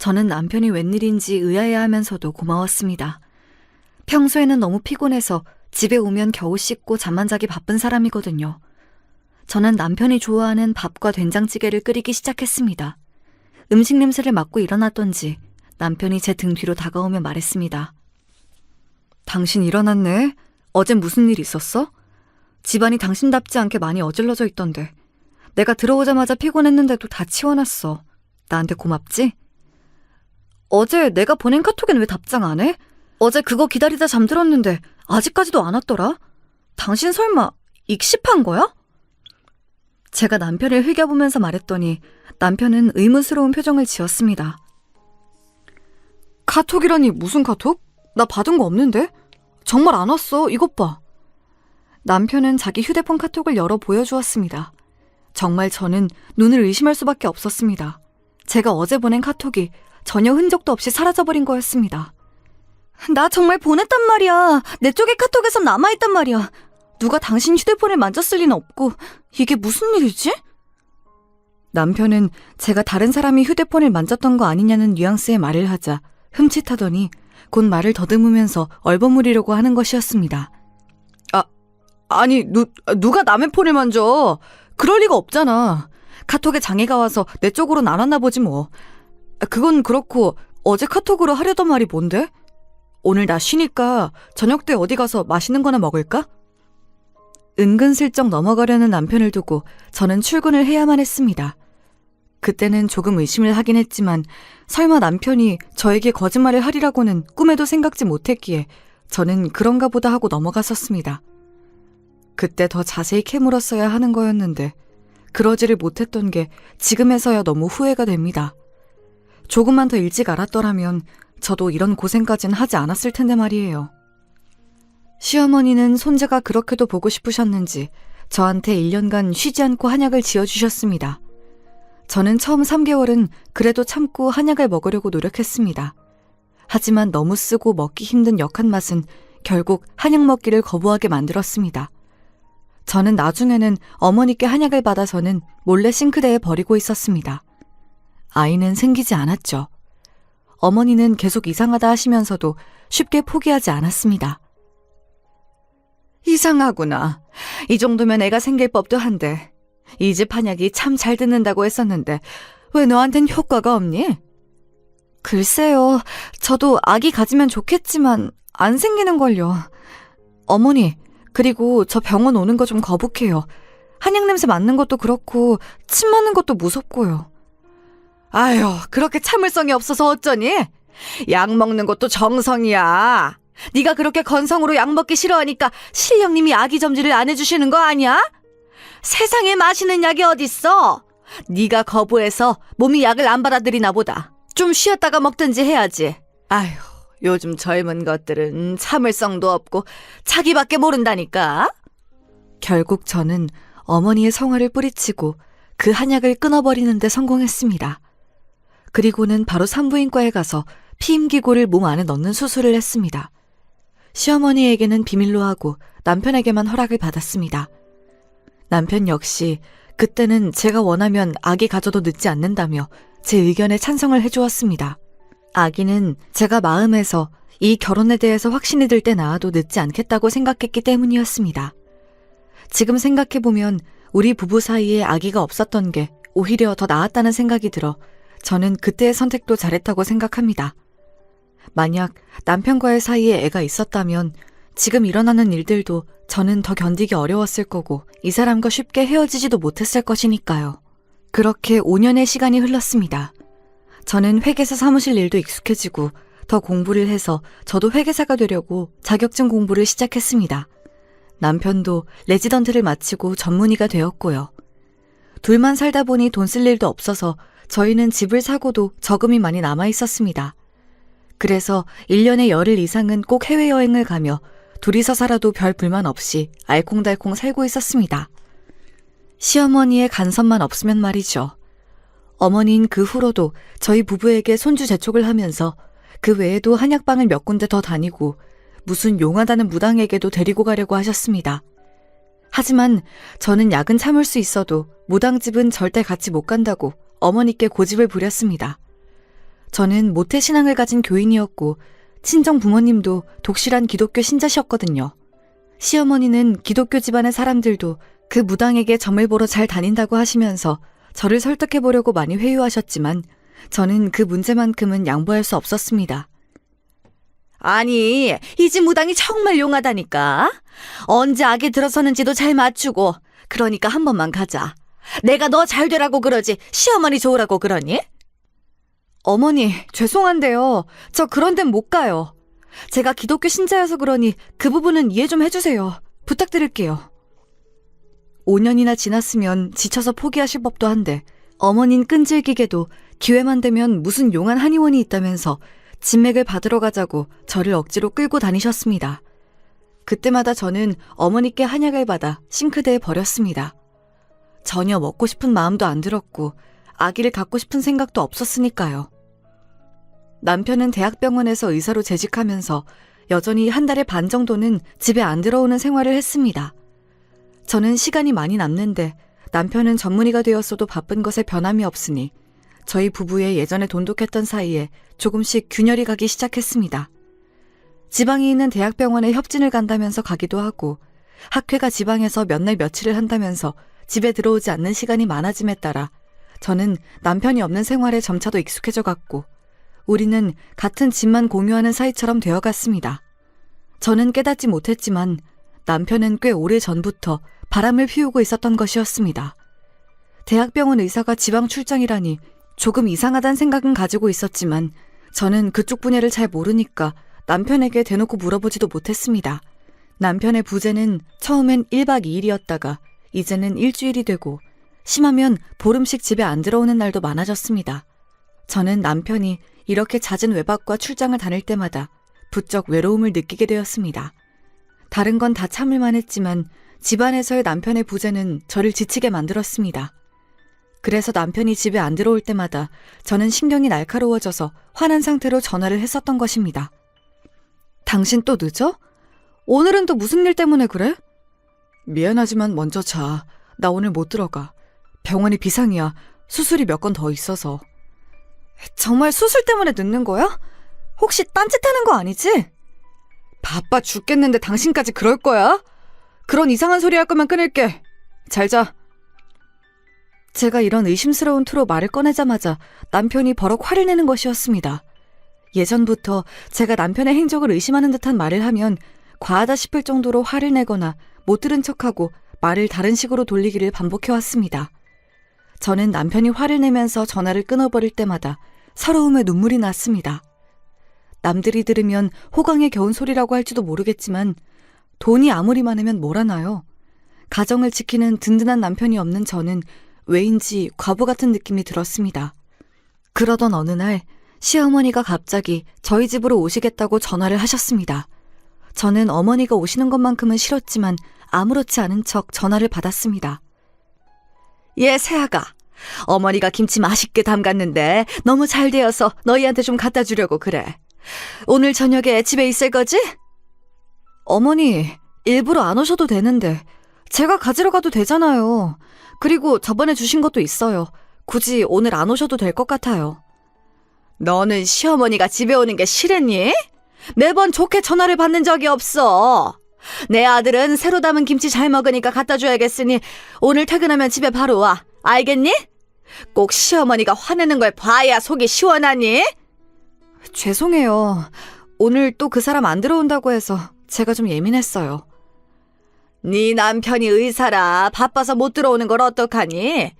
저는 남편이 웬일인지 의아해하면서도 고마웠습니다. 평소에는 너무 피곤해서 집에 오면 겨우 씻고 잠만 자기 바쁜 사람이거든요. 저는 남편이 좋아하는 밥과 된장찌개를 끓이기 시작했습니다. 음식 냄새를 맡고 일어났던지 남편이 제 등 뒤로 다가오며 말했습니다. 당신 일어났네? 어젠 무슨 일 있었어? 집안이 당신답지 않게 많이 어질러져 있던데. 내가 들어오자마자 피곤했는데도 다 치워놨어. 나한테 고맙지? 어제 내가 보낸 카톡엔 왜 답장 안 해? 어제 그거 기다리다 잠들었는데 아직까지도 안 왔더라? 당신 설마 익십한 거야? 제가 남편을 흘겨보면서 말했더니 남편은 의문스러운 표정을 지었습니다. 카톡이라니 무슨 카톡? 나 받은 거 없는데? 정말 안 왔어. 이것 봐. 남편은 자기 휴대폰 카톡을 열어 보여주었습니다. 정말 저는 눈을 의심할 수밖에 없었습니다. 제가 어제 보낸 카톡이 전혀 흔적도 없이 사라져버린 거였습니다. 나 정말 보냈단 말이야. 내 쪽에 카톡에서 남아있단 말이야. 누가 당신 휴대폰을 만졌을 리는 없고 이게 무슨 일이지? 남편은 제가 다른 사람이 휴대폰을 만졌던 거 아니냐는 뉘앙스의 말을 하자 흠칫하더니 곧 말을 더듬으면서 얼버무리려고 하는 것이었습니다. 아니 누가 남의 폰을 만져? 그럴 리가 없잖아. 카톡에 장애가 와서 내 쪽으로 안 왔나 보지 뭐. 그건 그렇고 어제 카톡으로 하려던 말이 뭔데? 오늘 나 쉬니까 저녁 때 어디 가서 맛있는 거나 먹을까? 은근슬쩍 넘어가려는 남편을 두고 저는 출근을 해야만 했습니다. 그때는 조금 의심을 하긴 했지만 설마 남편이 저에게 거짓말을 하리라고는 꿈에도 생각지 못했기에 저는 그런가 보다 하고 넘어갔었습니다. 그때 더 자세히 캐물었어야 하는 거였는데 그러지를 못했던 게 지금에서야 너무 후회가 됩니다. 조금만 더 일찍 알았더라면 저도 이런 고생까진 하지 않았을 텐데 말이에요. 시어머니는 손자가 그렇게도 보고 싶으셨는지 저한테 1년간 쉬지 않고 한약을 지어주셨습니다. 저는 처음 3개월은 그래도 참고 한약을 먹으려고 노력했습니다. 하지만 너무 쓰고 먹기 힘든 역한 맛은 결국 한약 먹기를 거부하게 만들었습니다. 저는 나중에는 어머니께 한약을 받아서는 몰래 싱크대에 버리고 있었습니다. 아이는 생기지 않았죠. 어머니는 계속 이상하다 하시면서도 쉽게 포기하지 않았습니다. 이상하구나. 이 정도면 애가 생길 법도 한데 이 집 한약이 참 잘 듣는다고 했었는데 왜 너한텐 효과가 없니? 글쎄요. 저도 아기 가지면 좋겠지만 안 생기는걸요. 어머니, 그리고 저 병원 오는 거 좀 거북해요. 한약 냄새 맡는 것도 그렇고 침 맞는 것도 무섭고요. 아유, 그렇게 참을성이 없어서 어쩌니? 약 먹는 것도 정성이야. 네가 그렇게 건성으로 약 먹기 싫어하니까 실령님이 아기 점지를 안 해주시는 거 아니야? 세상에 마시는 약이 어딨어? 네가 거부해서 몸이 약을 안 받아들이나 보다. 좀 쉬었다가 먹든지 해야지. 아휴, 요즘 젊은 것들은 참을성도 없고 자기밖에 모른다니까. 결국 저는 어머니의 성화를 뿌리치고 그 한약을 끊어버리는 데 성공했습니다. 그리고는 바로 산부인과에 가서 피임기구를 몸 안에 넣는 수술을 했습니다. 시어머니에게는 비밀로 하고 남편에게만 허락을 받았습니다. 남편 역시 그때는 제가 원하면 아기 가져도 늦지 않는다며 제 의견에 찬성을 해주었습니다. 아기는 제가 마음에서 이 결혼에 대해서 확신이 들 때 낳아도 늦지 않겠다고 생각했기 때문이었습니다. 지금 생각해보면 우리 부부 사이에 아기가 없었던 게 오히려 더 나았다는 생각이 들어 저는 그때의 선택도 잘했다고 생각합니다. 만약 남편과의 사이에 애가 있었다면 지금 일어나는 일들도 저는 더 견디기 어려웠을 거고 이 사람과 쉽게 헤어지지도 못했을 것이니까요. 그렇게 5년의 시간이 흘렀습니다. 저는 회계사 사무실 일도 익숙해지고 더 공부를 해서 저도 회계사가 되려고 자격증 공부를 시작했습니다. 남편도 레지던트를 마치고 전문의가 되었고요. 둘만 살다 보니 돈 쓸 일도 없어서 저희는 집을 사고도 저금이 많이 남아 있었습니다. 그래서 1년에 열흘 이상은 꼭 해외여행을 가며 둘이서 살아도 별 불만 없이 알콩달콩 살고 있었습니다. 시어머니의 간섭만 없으면 말이죠. 어머니는 그 후로도 저희 부부에게 손주 재촉을 하면서 그 외에도 한약방을 몇 군데 더 다니고 무슨 용하다는 무당에게도 데리고 가려고 하셨습니다. 하지만 저는 약은 참을 수 있어도 무당집은 절대 같이 못 간다고 어머니께 고집을 부렸습니다. 저는 모태신앙을 가진 교인이었고 친정 부모님도 독실한 기독교 신자셨거든요. 시어머니는 기독교 집안의 사람들도 그 무당에게 점을 보러 잘 다닌다고 하시면서 저를 설득해보려고 많이 회유하셨지만 저는 그 문제만큼은 양보할 수 없었습니다. 아니, 이 집 무당이 정말 용하다니까. 언제 악에 들어서는지도 잘 맞추고. 그러니까 한 번만 가자. 내가 너 잘 되라고 그러지 시어머니 좋으라고 그러니? 어머니, 죄송한데요. 저 그런 데는 못 가요. 제가 기독교 신자여서 그러니 그 부분은 이해 좀 해주세요. 부탁드릴게요. 5년이나 지났으면 지쳐서 포기하실 법도 한데 어머닌 끈질기게도 기회만 되면 무슨 용한 한의원이 있다면서 진맥을 받으러 가자고 저를 억지로 끌고 다니셨습니다. 그때마다 저는 어머니께 한약을 받아 싱크대에 버렸습니다. 전혀 먹고 싶은 마음도 안 들었고 아기를 갖고 싶은 생각도 없었으니까요. 남편은 대학병원에서 의사로 재직하면서 여전히 한 달에 반 정도는 집에 안 들어오는 생활을 했습니다. 저는 시간이 많이 남는데 남편은 전문의가 되었어도 바쁜 것에 변함이 없으니 저희 부부의 예전에 돈독했던 사이에 조금씩 균열이 가기 시작했습니다. 지방에 있는 대학병원에 협진을 간다면서 가기도 하고 학회가 지방에서 몇 날 며칠을 한다면서 집에 들어오지 않는 시간이 많아짐에 따라 저는 남편이 없는 생활에 점차 더 익숙해져 갔고 우리는 같은 집만 공유하는 사이처럼 되어갔습니다. 저는 깨닫지 못했지만 남편은 꽤 오래 전부터 바람을 피우고 있었던 것이었습니다. 대학병원 의사가 지방 출장이라니 조금 이상하다는 생각은 가지고 있었지만 저는 그쪽 분야를 잘 모르니까 남편에게 대놓고 물어보지도 못했습니다. 남편의 부재는 처음엔 1박 2일이었다가 이제는 일주일이 되고 심하면 보름씩 집에 안 들어오는 날도 많아졌습니다. 저는 남편이 이렇게 잦은 외박과 출장을 다닐 때마다 부쩍 외로움을 느끼게 되었습니다. 다른 건 다 참을만 했지만 집안에서의 남편의 부재는 저를 지치게 만들었습니다. 그래서 남편이 집에 안 들어올 때마다 저는 신경이 날카로워져서 화난 상태로 전화를 했었던 것입니다. 당신 또 늦어? 오늘은 또 무슨 일 때문에 그래? 미안하지만 먼저 자. 나 오늘 못 들어가. 병원이 비상이야. 수술이 몇 건 더 있어서. 정말 수술 때문에 늦는 거야? 혹시 딴짓하는 거 아니지? 바빠 죽겠는데 당신까지 그럴 거야? 그런 이상한 소리 할 거면 끊을게. 잘 자. 제가 이런 의심스러운 투로 말을 꺼내자마자 남편이 버럭 화를 내는 것이었습니다. 예전부터 제가 남편의 행적을 의심하는 듯한 말을 하면 과하다 싶을 정도로 화를 내거나 못 들은 척하고 말을 다른 식으로 돌리기를 반복해왔습니다. 저는 남편이 화를 내면서 전화를 끊어버릴 때마다 서러움에 눈물이 났습니다. 남들이 들으면 호강에 겨운 소리라고 할지도 모르겠지만 돈이 아무리 많으면 뭘 하나요? 가정을 지키는 든든한 남편이 없는 저는 왜인지 과부 같은 느낌이 들었습니다. 그러던 어느 날 시어머니가 갑자기 저희 집으로 오시겠다고 전화를 하셨습니다. 저는 어머니가 오시는 것만큼은 싫었지만 아무렇지 않은 척 전화를 받았습니다. 예, 새아가. 어머니가 김치 맛있게 담갔는데 너무 잘 되어서 너희한테 좀 갖다 주려고 그래. 오늘 저녁에 집에 있을 거지? 어머니, 일부러 안 오셔도 되는데 제가 가지러 가도 되잖아요. 그리고 저번에 주신 것도 있어요. 굳이 오늘 안 오셔도 될 것 같아요. 너는 시어머니가 집에 오는 게 싫으니? 매번 좋게 전화를 받는 적이 없어. 내 아들은 새로 담은 김치 잘 먹으니까 갖다 줘야겠으니 오늘 퇴근하면 집에 바로 와. 알겠니? 꼭 시어머니가 화내는 걸 봐야 속이 시원하니? 죄송해요. 오늘 또 그 사람 안 들어온다고 해서 제가 좀 예민했어요. 네 남편이 의사라 바빠서 못 들어오는 걸 어떡하니?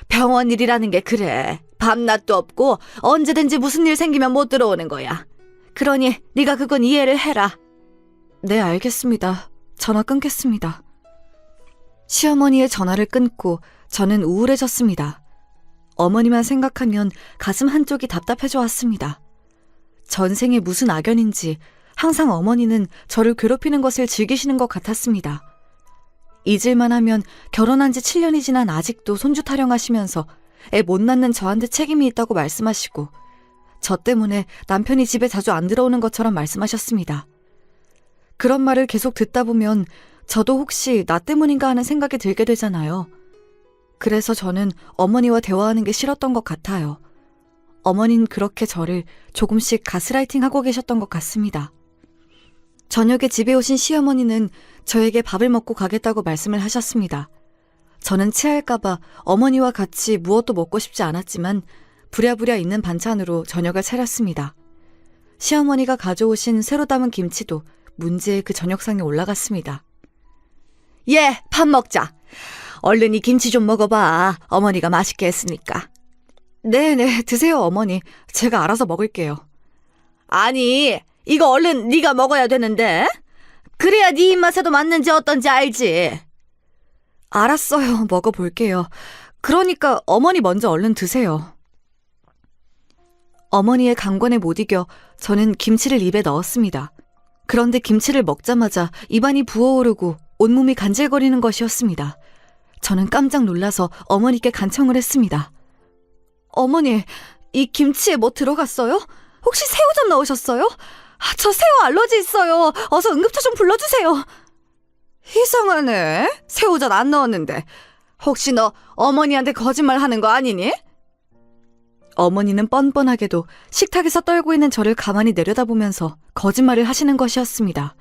병원 일이라는 게 그래. 밤낮도 없고 언제든지 무슨 일 생기면 못 들어오는 거야. 그러니 네가 그건 이해를 해라. 네, 알겠습니다. 전화 끊겠습니다. 시어머니의 전화를 끊고 저는 우울해졌습니다. 어머니만 생각하면 가슴 한쪽이 답답해져 왔습니다. 전생에 무슨 악연인지 항상 어머니는 저를 괴롭히는 것을 즐기시는 것 같았습니다. 잊을만 하면 결혼한 지 7년이 지난 아직도 손주 타령하시면서 애 못 낳는 저한테 책임이 있다고 말씀하시고 저 때문에 남편이 집에 자주 안 들어오는 것처럼 말씀하셨습니다. 그런 말을 계속 듣다 보면 저도 혹시 나 때문인가 하는 생각이 들게 되잖아요. 그래서 저는 어머니와 대화하는 게 싫었던 것 같아요. 어머니는 그렇게 저를 조금씩 가스라이팅하고 계셨던 것 같습니다. 저녁에 집에 오신 시어머니는 저에게 밥을 먹고 가겠다고 말씀을 하셨습니다. 저는 체할까봐 어머니와 같이 무엇도 먹고 싶지 않았지만 부랴부랴 있는 반찬으로 저녁을 차렸습니다. 시어머니가 가져오신 새로 담은 김치도 문제의 그 저녁상에 올라갔습니다. 예, 밥 먹자. 얼른 이 김치 좀 먹어봐. 어머니가 맛있게 했으니까. 네네, 드세요 어머니. 제가 알아서 먹을게요. 아니, 이거 얼른 네가 먹어야 되는데. 그래야 네 입맛에도 맞는지 어떤지 알지. 알았어요, 먹어볼게요. 그러니까 어머니 먼저 얼른 드세요. 어머니의 강권에 못 이겨 저는 김치를 입에 넣었습니다. 그런데 김치를 먹자마자 입안이 부어오르고 온몸이 간질거리는 것이었습니다. 저는 깜짝 놀라서 어머니께 간청을 했습니다. 어머니, 이 김치에 뭐 들어갔어요? 혹시 새우젓 넣으셨어요? 저 새우 알러지 있어요. 어서 응급차 좀 불러주세요. 이상하네. 새우젓 안 넣었는데. 혹시 너 어머니한테 거짓말 하는 거 아니니? 어머니는 뻔뻔하게도 식탁에서 떨고 있는 저를 가만히 내려다보면서 거짓말을 하시는 것이었습니다.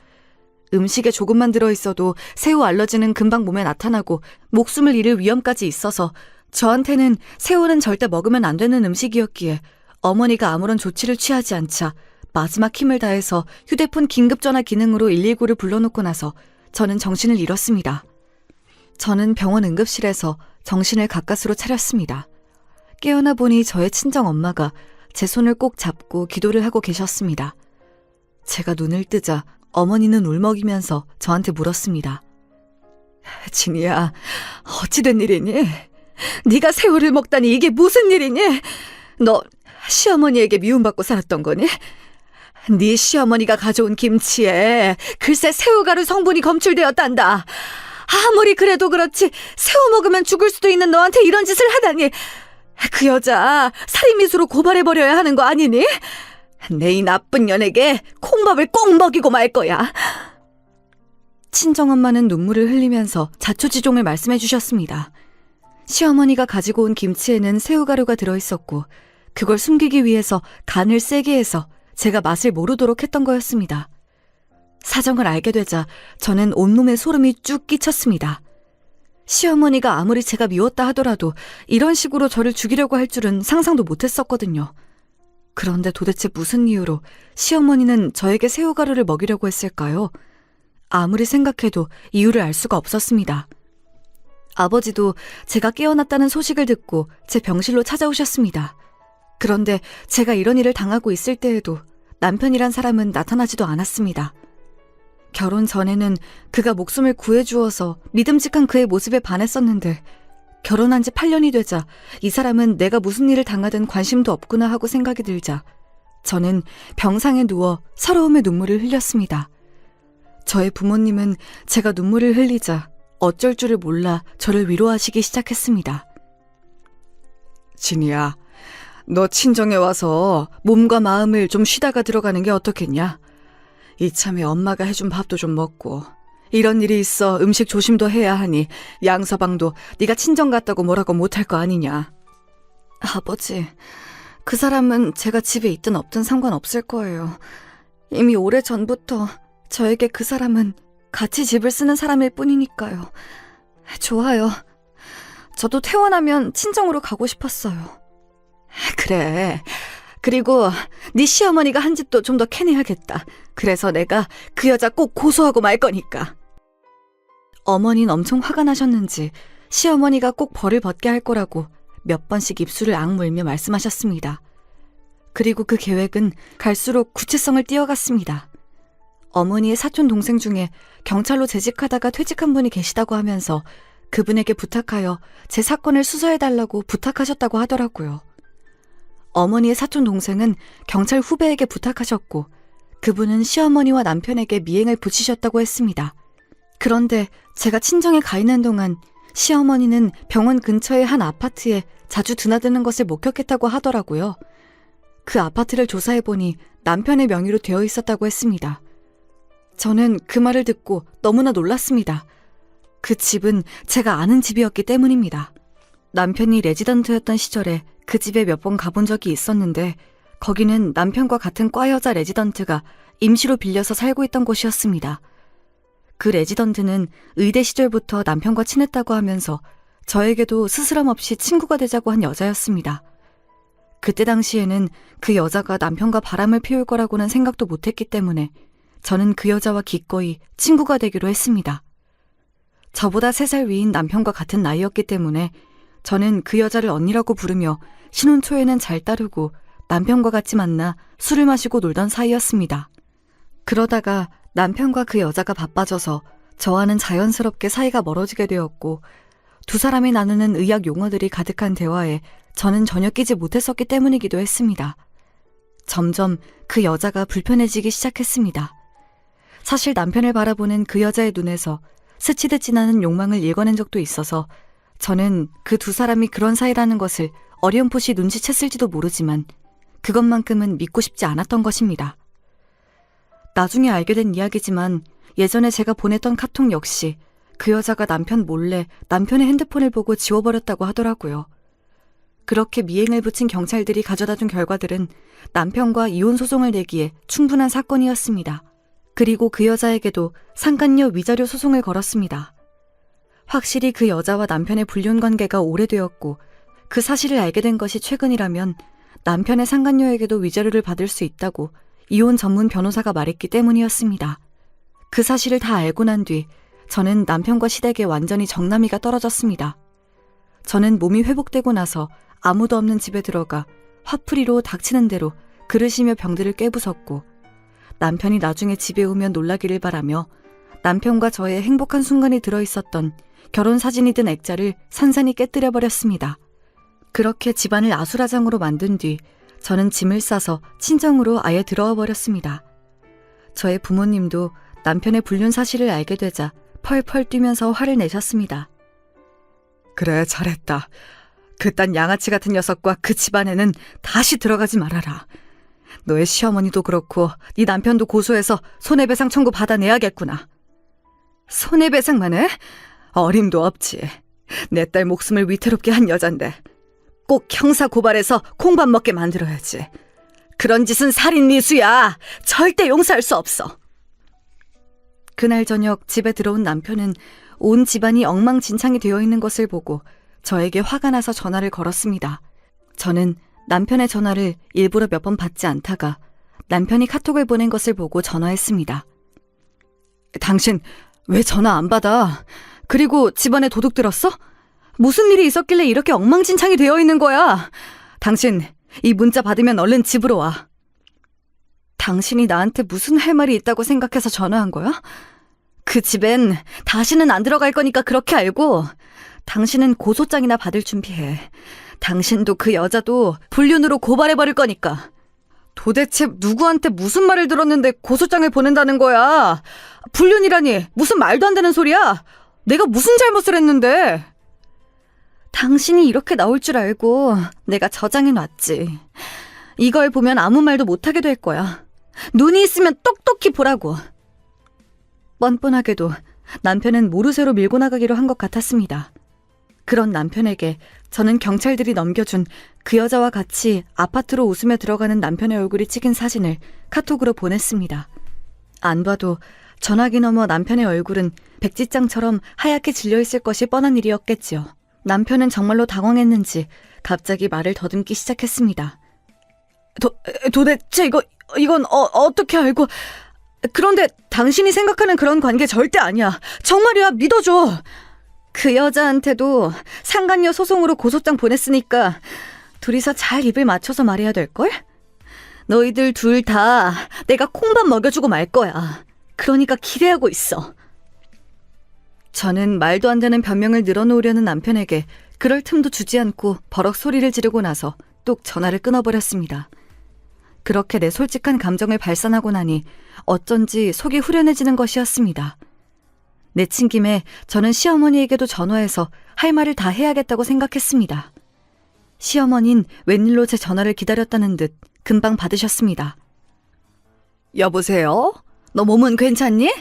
음식에 조금만 들어있어도 새우 알러지는 금방 몸에 나타나고 목숨을 잃을 위험까지 있어서 저한테는 새우는 절대 먹으면 안 되는 음식이었기에 어머니가 아무런 조치를 취하지 않자 마지막 힘을 다해서 휴대폰 긴급전화 기능으로 119를 불러놓고 나서 저는 정신을 잃었습니다. 저는 병원 응급실에서 정신을 가까스로 차렸습니다. 깨어나 보니 저의 친정엄마가 제 손을 꼭 잡고 기도를 하고 계셨습니다. 제가 눈을 뜨자 어머니는 울먹이면서 저한테 물었습니다. 진이야, 어찌된 일이니? 네가 새우를 먹다니 이게 무슨 일이니? 너 시어머니에게 미움받고 살았던 거니? 네 시어머니가 가져온 김치에 글쎄 새우가루 성분이 검출되었단다. 아무리 그래도 그렇지 새우 먹으면 죽을 수도 있는 너한테 이런 짓을 하다니. 그 여자 살인미수로 고발해버려야 하는 거 아니니? 내 이 나쁜 년에게 콩밥을 꼭 먹이고 말 거야. 친정엄마는 눈물을 흘리면서 자초지종을 말씀해 주셨습니다. 시어머니가 가지고 온 김치에는 새우가루가 들어있었고 그걸 숨기기 위해서 간을 세게 해서 제가 맛을 모르도록 했던 거였습니다. 사정을 알게 되자 저는 온몸에 소름이 쭉 끼쳤습니다. 시어머니가 아무리 제가 미웠다 하더라도 이런 식으로 저를 죽이려고 할 줄은 상상도 못했었거든요. 그런데 도대체 무슨 이유로 시어머니는 저에게 새우가루를 먹이려고 했을까요? 아무리 생각해도 이유를 알 수가 없었습니다. 아버지도 제가 깨어났다는 소식을 듣고 제 병실로 찾아오셨습니다. 그런데 제가 이런 일을 당하고 있을 때에도 남편이란 사람은 나타나지도 않았습니다. 결혼 전에는 그가 목숨을 구해주어서 믿음직한 그의 모습에 반했었는데 결혼한 지 8년이 되자 이 사람은 내가 무슨 일을 당하든 관심도 없구나 하고 생각이 들자 저는 병상에 누워 서러움의 눈물을 흘렸습니다. 저의 부모님은 제가 눈물을 흘리자 어쩔 줄을 몰라 저를 위로하시기 시작했습니다. 진이야, 너 친정에 와서 몸과 마음을 좀 쉬다가 들어가는 게 어떻겠냐? 이참에 엄마가 해준 밥도 좀 먹고 이런 일이 있어 음식 조심도 해야 하니 양서방도 네가 친정 갔다고 뭐라고 못할 거 아니냐. 아버지, 그 사람은 제가 집에 있든 없든 상관없을 거예요. 이미 오래전부터 저에게 그 사람은 같이 집을 쓰는 사람일 뿐이니까요. 좋아요. 저도 퇴원하면 친정으로 가고 싶었어요. 그래. 그리고 네 시어머니가 한 짓도 좀 더 캐내야겠다. 그래서 내가 그 여자 꼭 고소하고 말 거니까. 어머니는 엄청 화가 나셨는지 시어머니가 꼭 벌을 받게 할 거라고 몇 번씩 입술을 악물며 말씀하셨습니다. 그리고 그 계획은 갈수록 구체성을 띄어갔습니다. 어머니의 사촌 동생 중에 경찰로 재직하다가 퇴직한 분이 계시다고 하면서 그분에게 부탁하여 제 사건을 수사해달라고 부탁하셨다고 하더라고요. 어머니의 사촌 동생은 경찰 후배에게 부탁하셨고 그분은 시어머니와 남편에게 미행을 붙이셨다고 했습니다. 그런데 제가 친정에 가 있는 동안 시어머니는 병원 근처의 한 아파트에 자주 드나드는 것을 목격했다고 하더라고요. 그 아파트를 조사해보니 남편의 명의로 되어 있었다고 했습니다. 저는 그 말을 듣고 너무나 놀랐습니다. 그 집은 제가 아는 집이었기 때문입니다. 남편이 레지던트였던 시절에 그 집에 몇 번 가본 적이 있었는데 거기는 남편과 같은 과 여자 레지던트가 임시로 빌려서 살고 있던 곳이었습니다. 그 레지던트는 의대 시절부터 남편과 친했다고 하면서 저에게도 스스럼 없이 친구가 되자고 한 여자였습니다. 그때 당시에는 그 여자가 남편과 바람을 피울 거라고는 생각도 못했기 때문에 저는 그 여자와 기꺼이 친구가 되기로 했습니다. 저보다 3살 위인 남편과 같은 나이였기 때문에 저는 그 여자를 언니라고 부르며 신혼 초에는 잘 따르고 남편과 같이 만나 술을 마시고 놀던 사이였습니다. 그러다가 남편과 그 여자가 바빠져서 저와는 자연스럽게 사이가 멀어지게 되었고 두 사람이 나누는 의학 용어들이 가득한 대화에 저는 전혀 끼지 못했었기 때문이기도 했습니다. 점점 그 여자가 불편해지기 시작했습니다. 사실 남편을 바라보는 그 여자의 눈에서 스치듯 지나는 욕망을 읽어낸 적도 있어서 저는 그 두 사람이 그런 사이라는 것을 어렴풋이 눈치챘을지도 모르지만 그것만큼은 믿고 싶지 않았던 것입니다. 나중에 알게 된 이야기지만 예전에 제가 보냈던 카톡 역시 그 여자가 남편 몰래 남편의 핸드폰을 보고 지워버렸다고 하더라고요. 그렇게 미행을 붙인 경찰들이 가져다 준 결과들은 남편과 이혼 소송을 내기에 충분한 사건이었습니다. 그리고 그 여자에게도 상간녀 위자료 소송을 걸었습니다. 확실히 그 여자와 남편의 불륜 관계가 오래되었고 그 사실을 알게 된 것이 최근이라면 남편의 상간녀에게도 위자료를 받을 수 있다고 이혼 전문 변호사가 말했기 때문이었습니다. 그 사실을 다 알고 난 뒤 저는 남편과 시댁에 완전히 정남이가 떨어졌습니다. 저는 몸이 회복되고 나서 아무도 없는 집에 들어가 화풀이로 닥치는 대로 그릇이며 병들을 깨부쉈고 남편이 나중에 집에 오면 놀라기를 바라며 남편과 저의 행복한 순간이 들어있었던 결혼사진이 든 액자를 산산히 깨뜨려버렸습니다. 그렇게 집안을 아수라장으로 만든 뒤 저는 짐을 싸서 친정으로 아예 들어와 버렸습니다. 저의 부모님도 남편의 불륜 사실을 알게 되자 펄펄 뛰면서 화를 내셨습니다. 그래, 잘했다. 그딴 양아치 같은 녀석과 그 집안에는 다시 들어가지 말아라. 너의 시어머니도 그렇고 네 남편도 고소해서 손해배상 청구 받아내야겠구나. 손해배상만 해? 어림도 없지. 내 딸 목숨을 위태롭게 한 여잔데 꼭 형사 고발해서 콩밥 먹게 만들어야지. 그런 짓은 살인미수야. 절대 용서할 수 없어. 그날 저녁 집에 들어온 남편은 온 집안이 엉망진창이 되어 있는 것을 보고 저에게 화가 나서 전화를 걸었습니다. 저는 남편의 전화를 일부러 몇 번 받지 않다가 남편이 카톡을 보낸 것을 보고 전화했습니다. 당신 왜 전화 안 받아? 그리고 집안에 도둑 들었어? 무슨 일이 있었길래 이렇게 엉망진창이 되어 있는 거야? 당신 이 문자 받으면 얼른 집으로 와. 당신이 나한테 무슨 할 말이 있다고 생각해서 전화한 거야? 그 집엔 다시는 안 들어갈 거니까 그렇게 알고 당신은 고소장이나 받을 준비해. 당신도 그 여자도 불륜으로 고발해버릴 거니까. 도대체 누구한테 무슨 말을 들었는데 고소장을 보낸다는 거야? 불륜이라니 무슨 말도 안 되는 소리야? 내가 무슨 잘못을 했는데? 당신이 이렇게 나올 줄 알고 내가 저장해놨지. 이걸 보면 아무 말도 못하게 될 거야. 눈이 있으면 똑똑히 보라고. 뻔뻔하게도 남편은 모르쇠로 밀고 나가기로 한 것 같았습니다. 그런 남편에게 저는 경찰들이 넘겨준 그 여자와 같이 아파트로 웃으며 들어가는 남편의 얼굴이 찍힌 사진을 카톡으로 보냈습니다. 안 봐도 전화기 너머 남편의 얼굴은 백지장처럼 하얗게 질려있을 것이 뻔한 일이었겠지요. 남편은 정말로 당황했는지 갑자기 말을 더듬기 시작했습니다. 도대체 이건 어떻게 알고? 그런데 당신이 생각하는 그런 관계 절대 아니야. 정말이야, 믿어줘. 그 여자한테도 상간녀 소송으로 고소장 보냈으니까 둘이서 잘 입을 맞춰서 말해야 될걸? 너희들 둘 다 내가 콩밥 먹여주고 말 거야. 그러니까 기대하고 있어. 저는 말도 안 되는 변명을 늘어놓으려는 남편에게 그럴 틈도 주지 않고 버럭 소리를 지르고 나서 뚝 전화를 끊어버렸습니다. 그렇게 내 솔직한 감정을 발산하고 나니 어쩐지 속이 후련해지는 것이었습니다. 내친 김에 저는 시어머니에게도 전화해서 할 말을 다 해야겠다고 생각했습니다. 시어머니는 웬일로 제 전화를 기다렸다는 듯 금방 받으셨습니다. 여보세요? 너 몸은 괜찮니?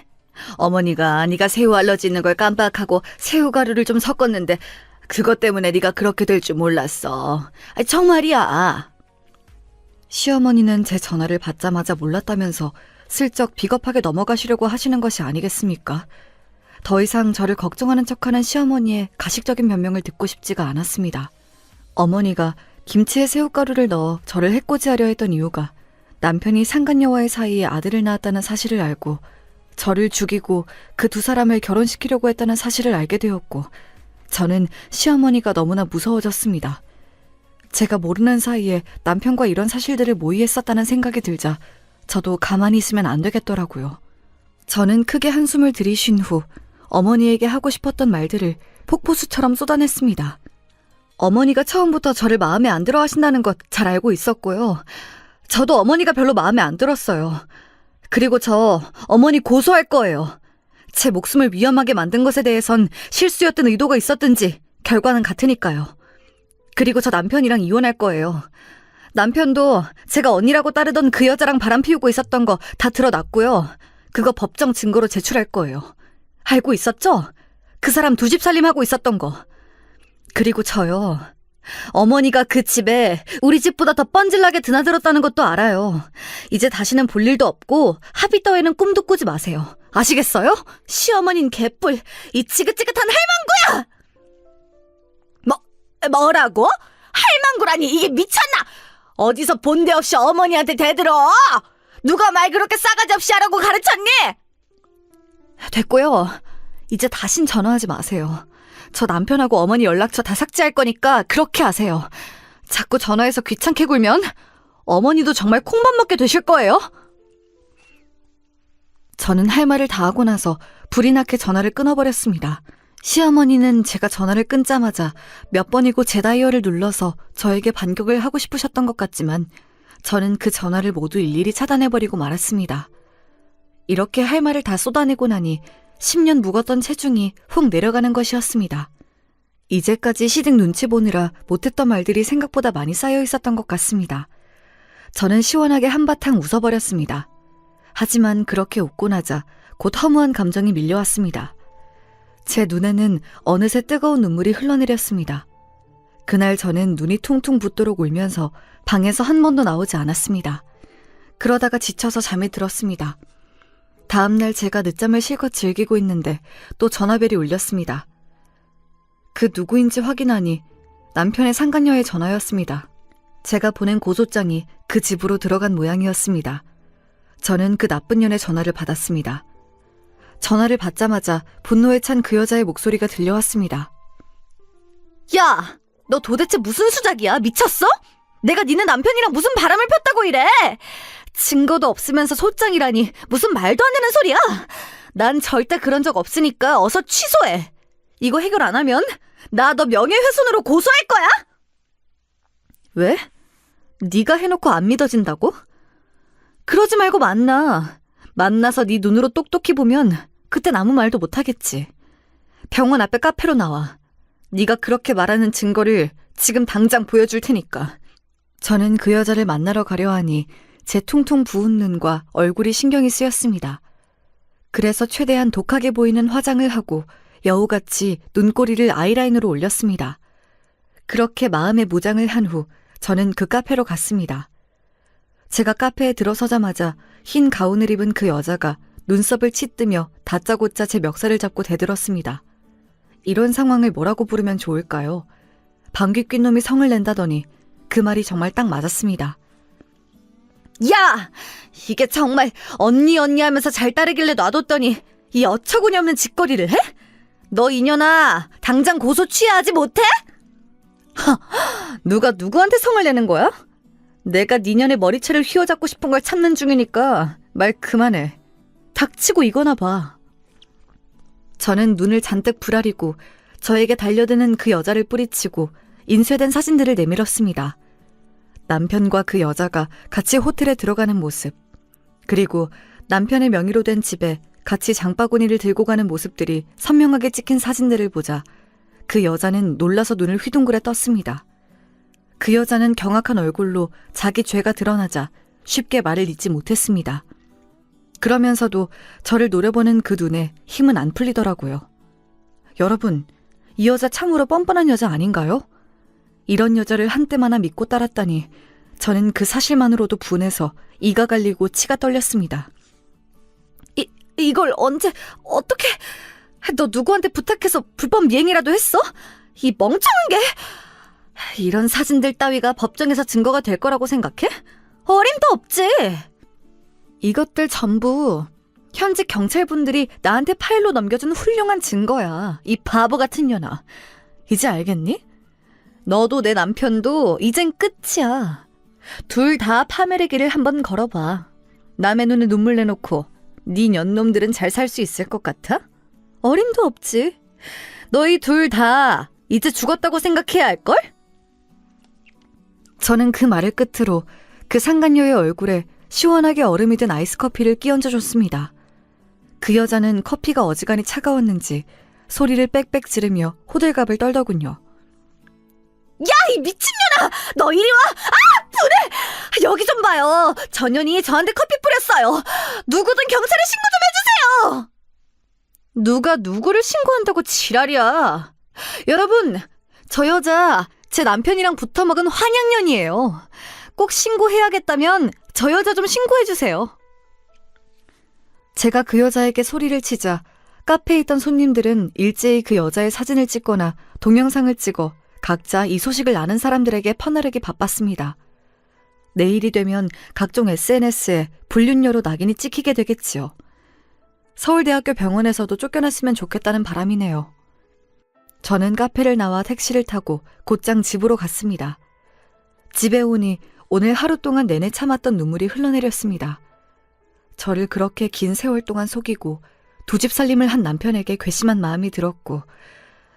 어머니가 네가 새우 알러지 있는 걸 깜빡하고 새우가루를 좀 섞었는데 그것 때문에 네가 그렇게 될 줄 몰랐어. 정말이야. 시어머니는 제 전화를 받자마자 몰랐다면서 슬쩍 비겁하게 넘어가시려고 하시는 것이 아니겠습니까? 더 이상 저를 걱정하는 척하는 시어머니의 가식적인 변명을 듣고 싶지가 않았습니다. 어머니가 김치에 새우가루를 넣어 저를 해코지하려 했던 이유가 남편이 상간녀와의 사이에 아들을 낳았다는 사실을 알고 저를 죽이고 그 두 사람을 결혼시키려고 했다는 사실을 알게 되었고 저는 시어머니가 너무나 무서워졌습니다. 제가 모르는 사이에 남편과 이런 사실들을 모의했었다는 생각이 들자 저도 가만히 있으면 안 되겠더라고요. 저는 크게 한숨을 들이쉰 후 어머니에게 하고 싶었던 말들을 폭포수처럼 쏟아냈습니다. 어머니가 처음부터 저를 마음에 안 들어 하신다는 것 잘 알고 있었고요. 저도 어머니가 별로 마음에 안 들었어요. 그리고 저 어머니 고소할 거예요. 제 목숨을 위험하게 만든 것에 대해선 실수였든 의도가 있었든지 결과는 같으니까요. 그리고 저 남편이랑 이혼할 거예요. 남편도 제가 언니라고 따르던 그 여자랑 바람 피우고 있었던 거 다 드러났고요. 그거 법정 증거로 제출할 거예요. 알고 있었죠? 그 사람 두 집 살림하고 있었던 거. 그리고 저요. 어머니가 그 집에 우리 집보다 더 뻔질나게 드나들었다는 것도 알아요. 이제 다시는 볼 일도 없고 합의 따위는 꿈도 꾸지 마세요. 아시겠어요? 시어머니는 개뿔, 이 지긋지긋한 할망구야! 뭐라고? 할망구라니 이게 미쳤나? 어디서 본데 없이 어머니한테 대들어? 누가 말 그렇게 싸가지 없이 하라고 가르쳤니? 됐고요. 이제 다신 전화하지 마세요. 저 남편하고 어머니 연락처 다 삭제할 거니까 그렇게 하세요. 자꾸 전화해서 귀찮게 굴면 어머니도 정말 콩밥 먹게 되실 거예요. 저는 할 말을 다 하고 나서 불이 나게 전화를 끊어버렸습니다. 시어머니는 제가 전화를 끊자마자 몇 번이고 제 다이얼을 눌러서 저에게 반격을 하고 싶으셨던 것 같지만 저는 그 전화를 모두 일일이 차단해버리고 말았습니다. 이렇게 할 말을 다 쏟아내고 나니 10년 묵었던 체중이 훅 내려가는 것이었습니다. 이제까지 시댁 눈치 보느라 못했던 말들이 생각보다 많이 쌓여 있었던 것 같습니다. 저는 시원하게 한바탕 웃어버렸습니다. 하지만 그렇게 웃고 나자 곧 허무한 감정이 밀려왔습니다. 제 눈에는 어느새 뜨거운 눈물이 흘러내렸습니다. 그날 저는 눈이 퉁퉁 붓도록 울면서 방에서 한 번도 나오지 않았습니다. 그러다가 지쳐서 잠이 들었습니다. 다음날 제가 늦잠을 실컷 즐기고 있는데 또 전화벨이 울렸습니다. 그 누구인지 확인하니 남편의 상간녀의 전화였습니다. 제가 보낸 고소장이 그 집으로 들어간 모양이었습니다. 저는 그 나쁜 년의 전화를 받았습니다. 전화를 받자마자 분노에 찬 그 여자의 목소리가 들려왔습니다. 야! 너 도대체 무슨 수작이야? 미쳤어? 내가 니네 남편이랑 무슨 바람을 폈다고 이래? 증거도 없으면서 소장이라니 무슨 말도 안 되는 소리야? 난 절대 그런 적 없으니까 어서 취소해. 이거 해결 안 하면 나 너 명예훼손으로 고소할 거야? 왜? 네가 해놓고 안 믿어진다고? 그러지 말고 만나서 네 눈으로 똑똑히 보면 그땐 아무 말도 못하겠지. 병원 앞에 카페로 나와. 네가 그렇게 말하는 증거를 지금 당장 보여줄 테니까. 저는 그 여자를 만나러 가려 하니 제 퉁퉁 부은 눈과 얼굴이 신경이 쓰였습니다. 그래서 최대한 독하게 보이는 화장을 하고 여우같이 눈꼬리를 아이라인으로 올렸습니다. 그렇게 마음의 무장을 한 후 저는 그 카페로 갔습니다. 제가 카페에 들어서자마자 흰 가운을 입은 그 여자가 눈썹을 치뜨며 다짜고짜 제 멱살을 잡고 대들었습니다. 이런 상황을 뭐라고 부르면 좋을까요? 방귀 낀 놈이 성을 낸다더니 그 말이 정말 딱 맞았습니다. 야! 이게 정말 언니 하면서 잘 따르길래 놔뒀더니 이 어처구니 없는 짓거리를 해? 너 이년아, 당장 고소 취하하지 못해? 누가 누구한테 성을 내는 거야? 내가 니년의 머리채를 휘어잡고 싶은 걸 참는 중이니까 말 그만해. 닥치고 이거나 봐. 저는 눈을 잔뜩 부라리고 저에게 달려드는 그 여자를 뿌리치고 인쇄된 사진들을 내밀었습니다. 남편과 그 여자가 같이 호텔에 들어가는 모습, 그리고 남편의 명의로 된 집에 같이 장바구니를 들고 가는 모습들이 선명하게 찍힌 사진들을 보자 그 여자는 놀라서 눈을 휘둥그레 떴습니다. 그 여자는 경악한 얼굴로 자기 죄가 드러나자 쉽게 말을 잇지 못했습니다. 그러면서도 저를 노려보는 그 눈에 힘은 안 풀리더라고요. 여러분, 이 여자 참으로 뻔뻔한 여자 아닌가요? 이런 여자를 한때마나 믿고 따랐다니 저는 그 사실만으로도 분해서 이가 갈리고 치가 떨렸습니다. 이걸 언제, 어떻게, 너 누구한테 부탁해서 불법 미행이라도 했어? 이 멍청한 게! 이런 사진들 따위가 법정에서 증거가 될 거라고 생각해? 어림도 없지! 이것들 전부 현직 경찰분들이 나한테 파일로 넘겨준 훌륭한 증거야. 이 바보 같은 년아. 이제 알겠니? 너도 내 남편도 이젠 끝이야. 둘 다 파멸의 길을 한번 걸어봐. 남의 눈에 눈물 내놓고 네 년놈들은 잘 살 수 있을 것 같아? 어림도 없지. 너희 둘 다 이제 죽었다고 생각해야 할걸? 저는 그 말을 끝으로 그 상간녀의 얼굴에 시원하게 얼음이 든 아이스 커피를 끼얹어 줬습니다. 그 여자는 커피가 어지간히 차가웠는지 소리를 빽빽 지르며 호들갑을 떨더군요. 야, 이 미친년아! 너 이리 와! 아, 분해! 여기 좀 봐요. 저 년이 저한테 커피 뿌렸어요. 누구든 경찰에 신고 좀 해주세요! 누가 누구를 신고한다고 지랄이야. 여러분, 저 여자 제 남편이랑 붙어먹은 환양년이에요. 꼭 신고해야겠다면 저 여자 좀 신고해주세요. 제가 그 여자에게 소리를 치자 카페에 있던 손님들은 일제히 그 여자의 사진을 찍거나 동영상을 찍어 각자 이 소식을 아는 사람들에게 퍼나르기 바빴습니다. 내일이 되면 각종 SNS에 불륜녀로 낙인이 찍히게 되겠지요. 서울대학교 병원에서도 쫓겨났으면 좋겠다는 바람이네요. 저는 카페를 나와 택시를 타고 곧장 집으로 갔습니다. 집에 오니 오늘 하루 동안 내내 참았던 눈물이 흘러내렸습니다. 저를 그렇게 긴 세월 동안 속이고 두 집 살림을 한 남편에게 괘씸한 마음이 들었고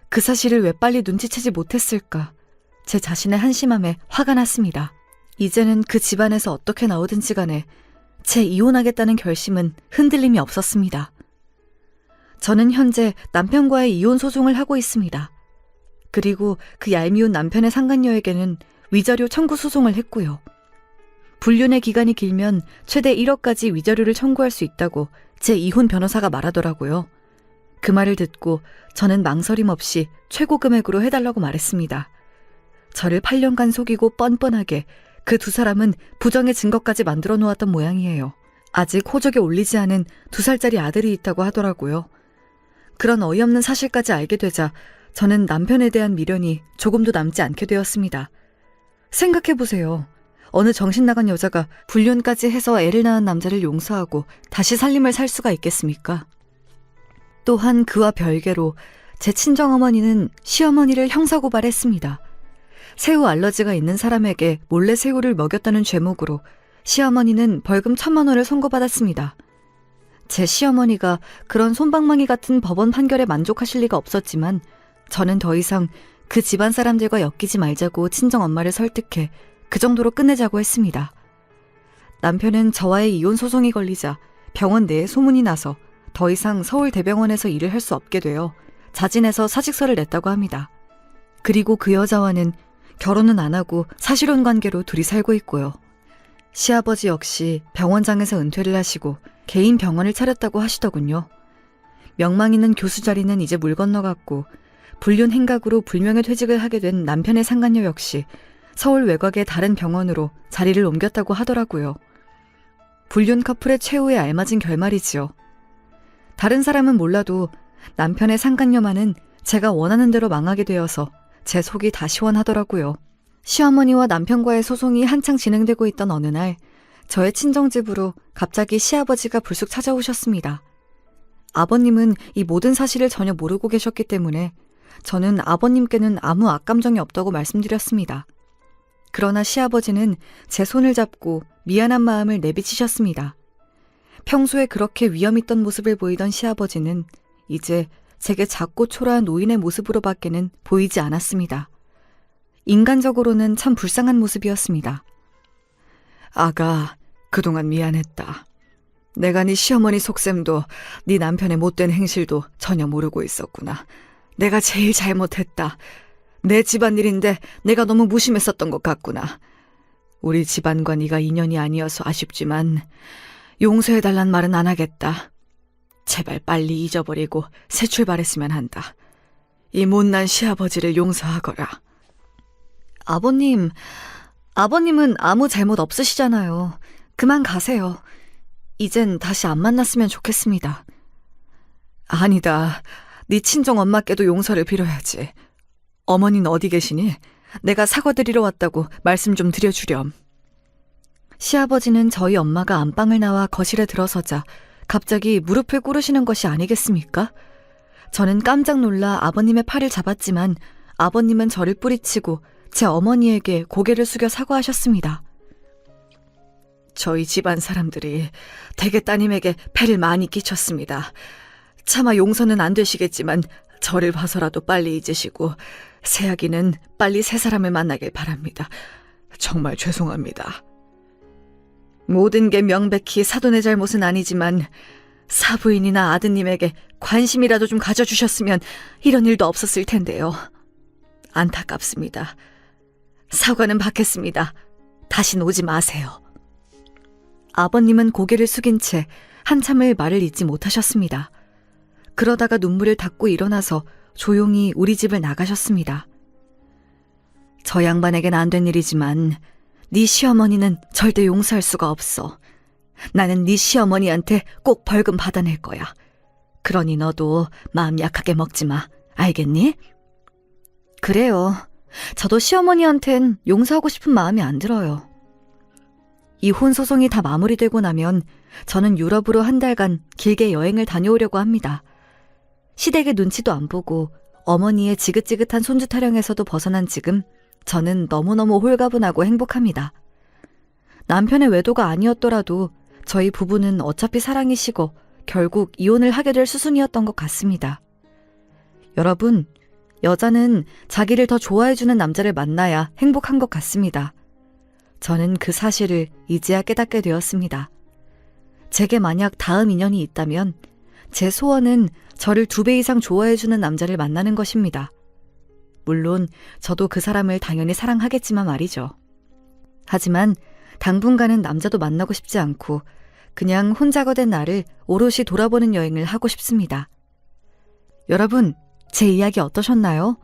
그 사실을 왜 빨리 눈치채지 못했을까 제 자신의 한심함에 화가 났습니다. 이제는 그 집안에서 어떻게 나오든지 간에 제 이혼하겠다는 결심은 흔들림이 없었습니다. 저는 현재 남편과의 이혼 소송을 하고 있습니다. 그리고 그 얄미운 남편의 상간녀에게는 위자료 청구 소송을 했고요. 불륜의 기간이 길면 최대 1억까지 위자료를 청구할 수 있다고 제 이혼 변호사가 말하더라고요. 그 말을 듣고 저는 망설임 없이 최고 금액으로 해달라고 말했습니다. 저를 8년간 속이고 뻔뻔하게 그 두 사람은 부정의 증거까지 만들어 놓았던 모양이에요. 아직 호적에 올리지 않은 2살짜리 아들이 있다고 하더라고요. 그런 어이없는 사실까지 알게 되자 저는 남편에 대한 미련이 조금도 남지 않게 되었습니다. 생각해보세요. 어느 정신 나간 여자가 불륜까지 해서 애를 낳은 남자를 용서하고 다시 살림을 살 수가 있겠습니까? 또한 그와 별개로 제 친정어머니는 시어머니를 형사고발했습니다. 새우 알러지가 있는 사람에게 몰래 새우를 먹였다는 죄목으로 시어머니는 벌금 1,000만 원을 선고받았습니다. 제 시어머니가 그런 솜방망이 같은 법원 판결에 만족하실 리가 없었지만 저는 더 이상 그 집안 사람들과 엮이지 말자고 친정엄마를 설득해 그 정도로 끝내자고 했습니다. 남편은 저와의 이혼 소송이 걸리자 병원 내에 소문이 나서 더 이상 서울대병원에서 일을 할 수 없게 되어 자진해서 사직서를 냈다고 합니다. 그리고 그 여자와는 결혼은 안 하고 사실혼 관계로 둘이 살고 있고요. 시아버지 역시 병원장에서 은퇴를 하시고 개인 병원을 차렸다고 하시더군요. 명망 있는 교수 자리는 이제 물 건너갔고 불륜 행각으로 불명예 퇴직을 하게 된 남편의 상간녀 역시 서울 외곽의 다른 병원으로 자리를 옮겼다고 하더라고요. 불륜 커플의 최후에 알맞은 결말이지요. 다른 사람은 몰라도 남편의 상간녀만은 제가 원하는 대로 망하게 되어서 제 속이 다 시원하더라고요. 시어머니와 남편과의 소송이 한창 진행되고 있던 어느 날 저의 친정집으로 갑자기 시아버지가 불쑥 찾아오셨습니다. 아버님은 이 모든 사실을 전혀 모르고 계셨기 때문에 저는 아버님께는 아무 악감정이 없다고 말씀드렸습니다. 그러나 시아버지는 제 손을 잡고 미안한 마음을 내비치셨습니다. 평소에 그렇게 위험 있던 모습을 보이던 시아버지는 이제 제게 작고 초라한 노인의 모습으로밖에는 보이지 않았습니다. 인간적으로는 참 불쌍한 모습이었습니다. 아가, 그동안 미안했다. 내가 네 시어머니 속셈도 네 남편의 못된 행실도 전혀 모르고 있었구나. 내가 제일 잘못했다. 내 집안일인데 내가 너무 무심했었던 것 같구나. 우리 집안과 네가 인연이 아니어서 아쉽지만 용서해달란 말은 안 하겠다. 제발 빨리 잊어버리고 새 출발했으면 한다. 이 못난 시아버지를 용서하거라. 아버님은 아무 잘못 없으시잖아요. 그만 가세요. 이젠 다시 안 만났으면 좋겠습니다. 아니다. 네 친정 엄마께도 용서를 빌어야지. 어머니는 어디 계시니? 내가 사과드리러 왔다고 말씀 좀 드려주렴. 시아버지는 저희 엄마가 안방을 나와 거실에 들어서자 갑자기 무릎을 꿇으시는 것이 아니겠습니까? 저는 깜짝 놀라 아버님의 팔을 잡았지만 아버님은 저를 뿌리치고 제 어머니에게 고개를 숙여 사과하셨습니다. 저희 집안 사람들이 대개 따님에게 폐를 많이 끼쳤습니다. 차마 용서는 안 되시겠지만 저를 봐서라도 빨리 잊으시고 새아기는 빨리 새 사람을 만나길 바랍니다. 정말 죄송합니다. 모든 게 명백히 사돈의 잘못은 아니지만 사부인이나 아드님에게 관심이라도 좀 가져주셨으면 이런 일도 없었을 텐데요. 안타깝습니다. 사과는 받겠습니다. 다신 오지 마세요. 아버님은 고개를 숙인 채 한참을 말을 잇지 못하셨습니다. 그러다가 눈물을 닦고 일어나서 조용히 우리 집을 나가셨습니다. 저 양반에겐 안 된 일이지만 네 시어머니는 절대 용서할 수가 없어. 나는 네 시어머니한테 꼭 벌금 받아낼 거야. 그러니 너도 마음 약하게 먹지 마. 알겠니? 그래요. 저도 시어머니한텐 용서하고 싶은 마음이 안 들어요. 이혼 소송이 다 마무리되고 나면 저는 유럽으로 한 달간 길게 여행을 다녀오려고 합니다. 시댁의 눈치도 안 보고 어머니의 지긋지긋한 손주 타령에서도 벗어난 지금 저는 너무너무 홀가분하고 행복합니다. 남편의 외도가 아니었더라도 저희 부부는 어차피 사랑이시고 결국 이혼을 하게 될 수순이었던 것 같습니다. 여러분, 여자는 자기를 더 좋아해주는 남자를 만나야 행복한 것 같습니다. 저는 그 사실을 이제야 깨닫게 되었습니다. 제게 만약 다음 인연이 있다면 제 소원은 저를 2배 이상 좋아해주는 남자를 만나는 것입니다. 물론 저도 그 사람을 당연히 사랑하겠지만 말이죠. 하지만 당분간은 남자도 만나고 싶지 않고 그냥 혼자가 된 나를 오롯이 돌아보는 여행을 하고 싶습니다. 여러분, 제 이야기 어떠셨나요?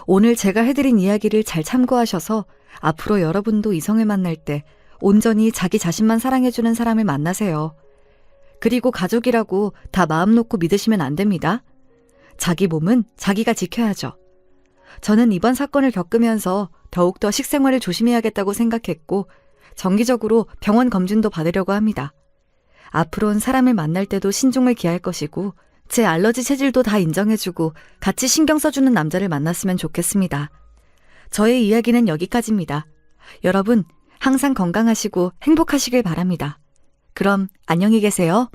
오늘 제가 해드린 이야기를 잘 참고하셔서 앞으로 여러분도 이성을 만날 때 온전히 자기 자신만 사랑해주는 사람을 만나세요. 그리고 가족이라고 다 마음 놓고 믿으시면 안 됩니다. 자기 몸은 자기가 지켜야죠. 저는 이번 사건을 겪으면서 더욱더 식생활을 조심해야겠다고 생각했고 정기적으로 병원 검진도 받으려고 합니다. 앞으로는 사람을 만날 때도 신중을 기할 것이고 제 알러지 체질도 다 인정해주고 같이 신경 써주는 남자를 만났으면 좋겠습니다. 저의 이야기는 여기까지입니다. 여러분, 항상 건강하시고 행복하시길 바랍니다. 그럼 안녕히 계세요.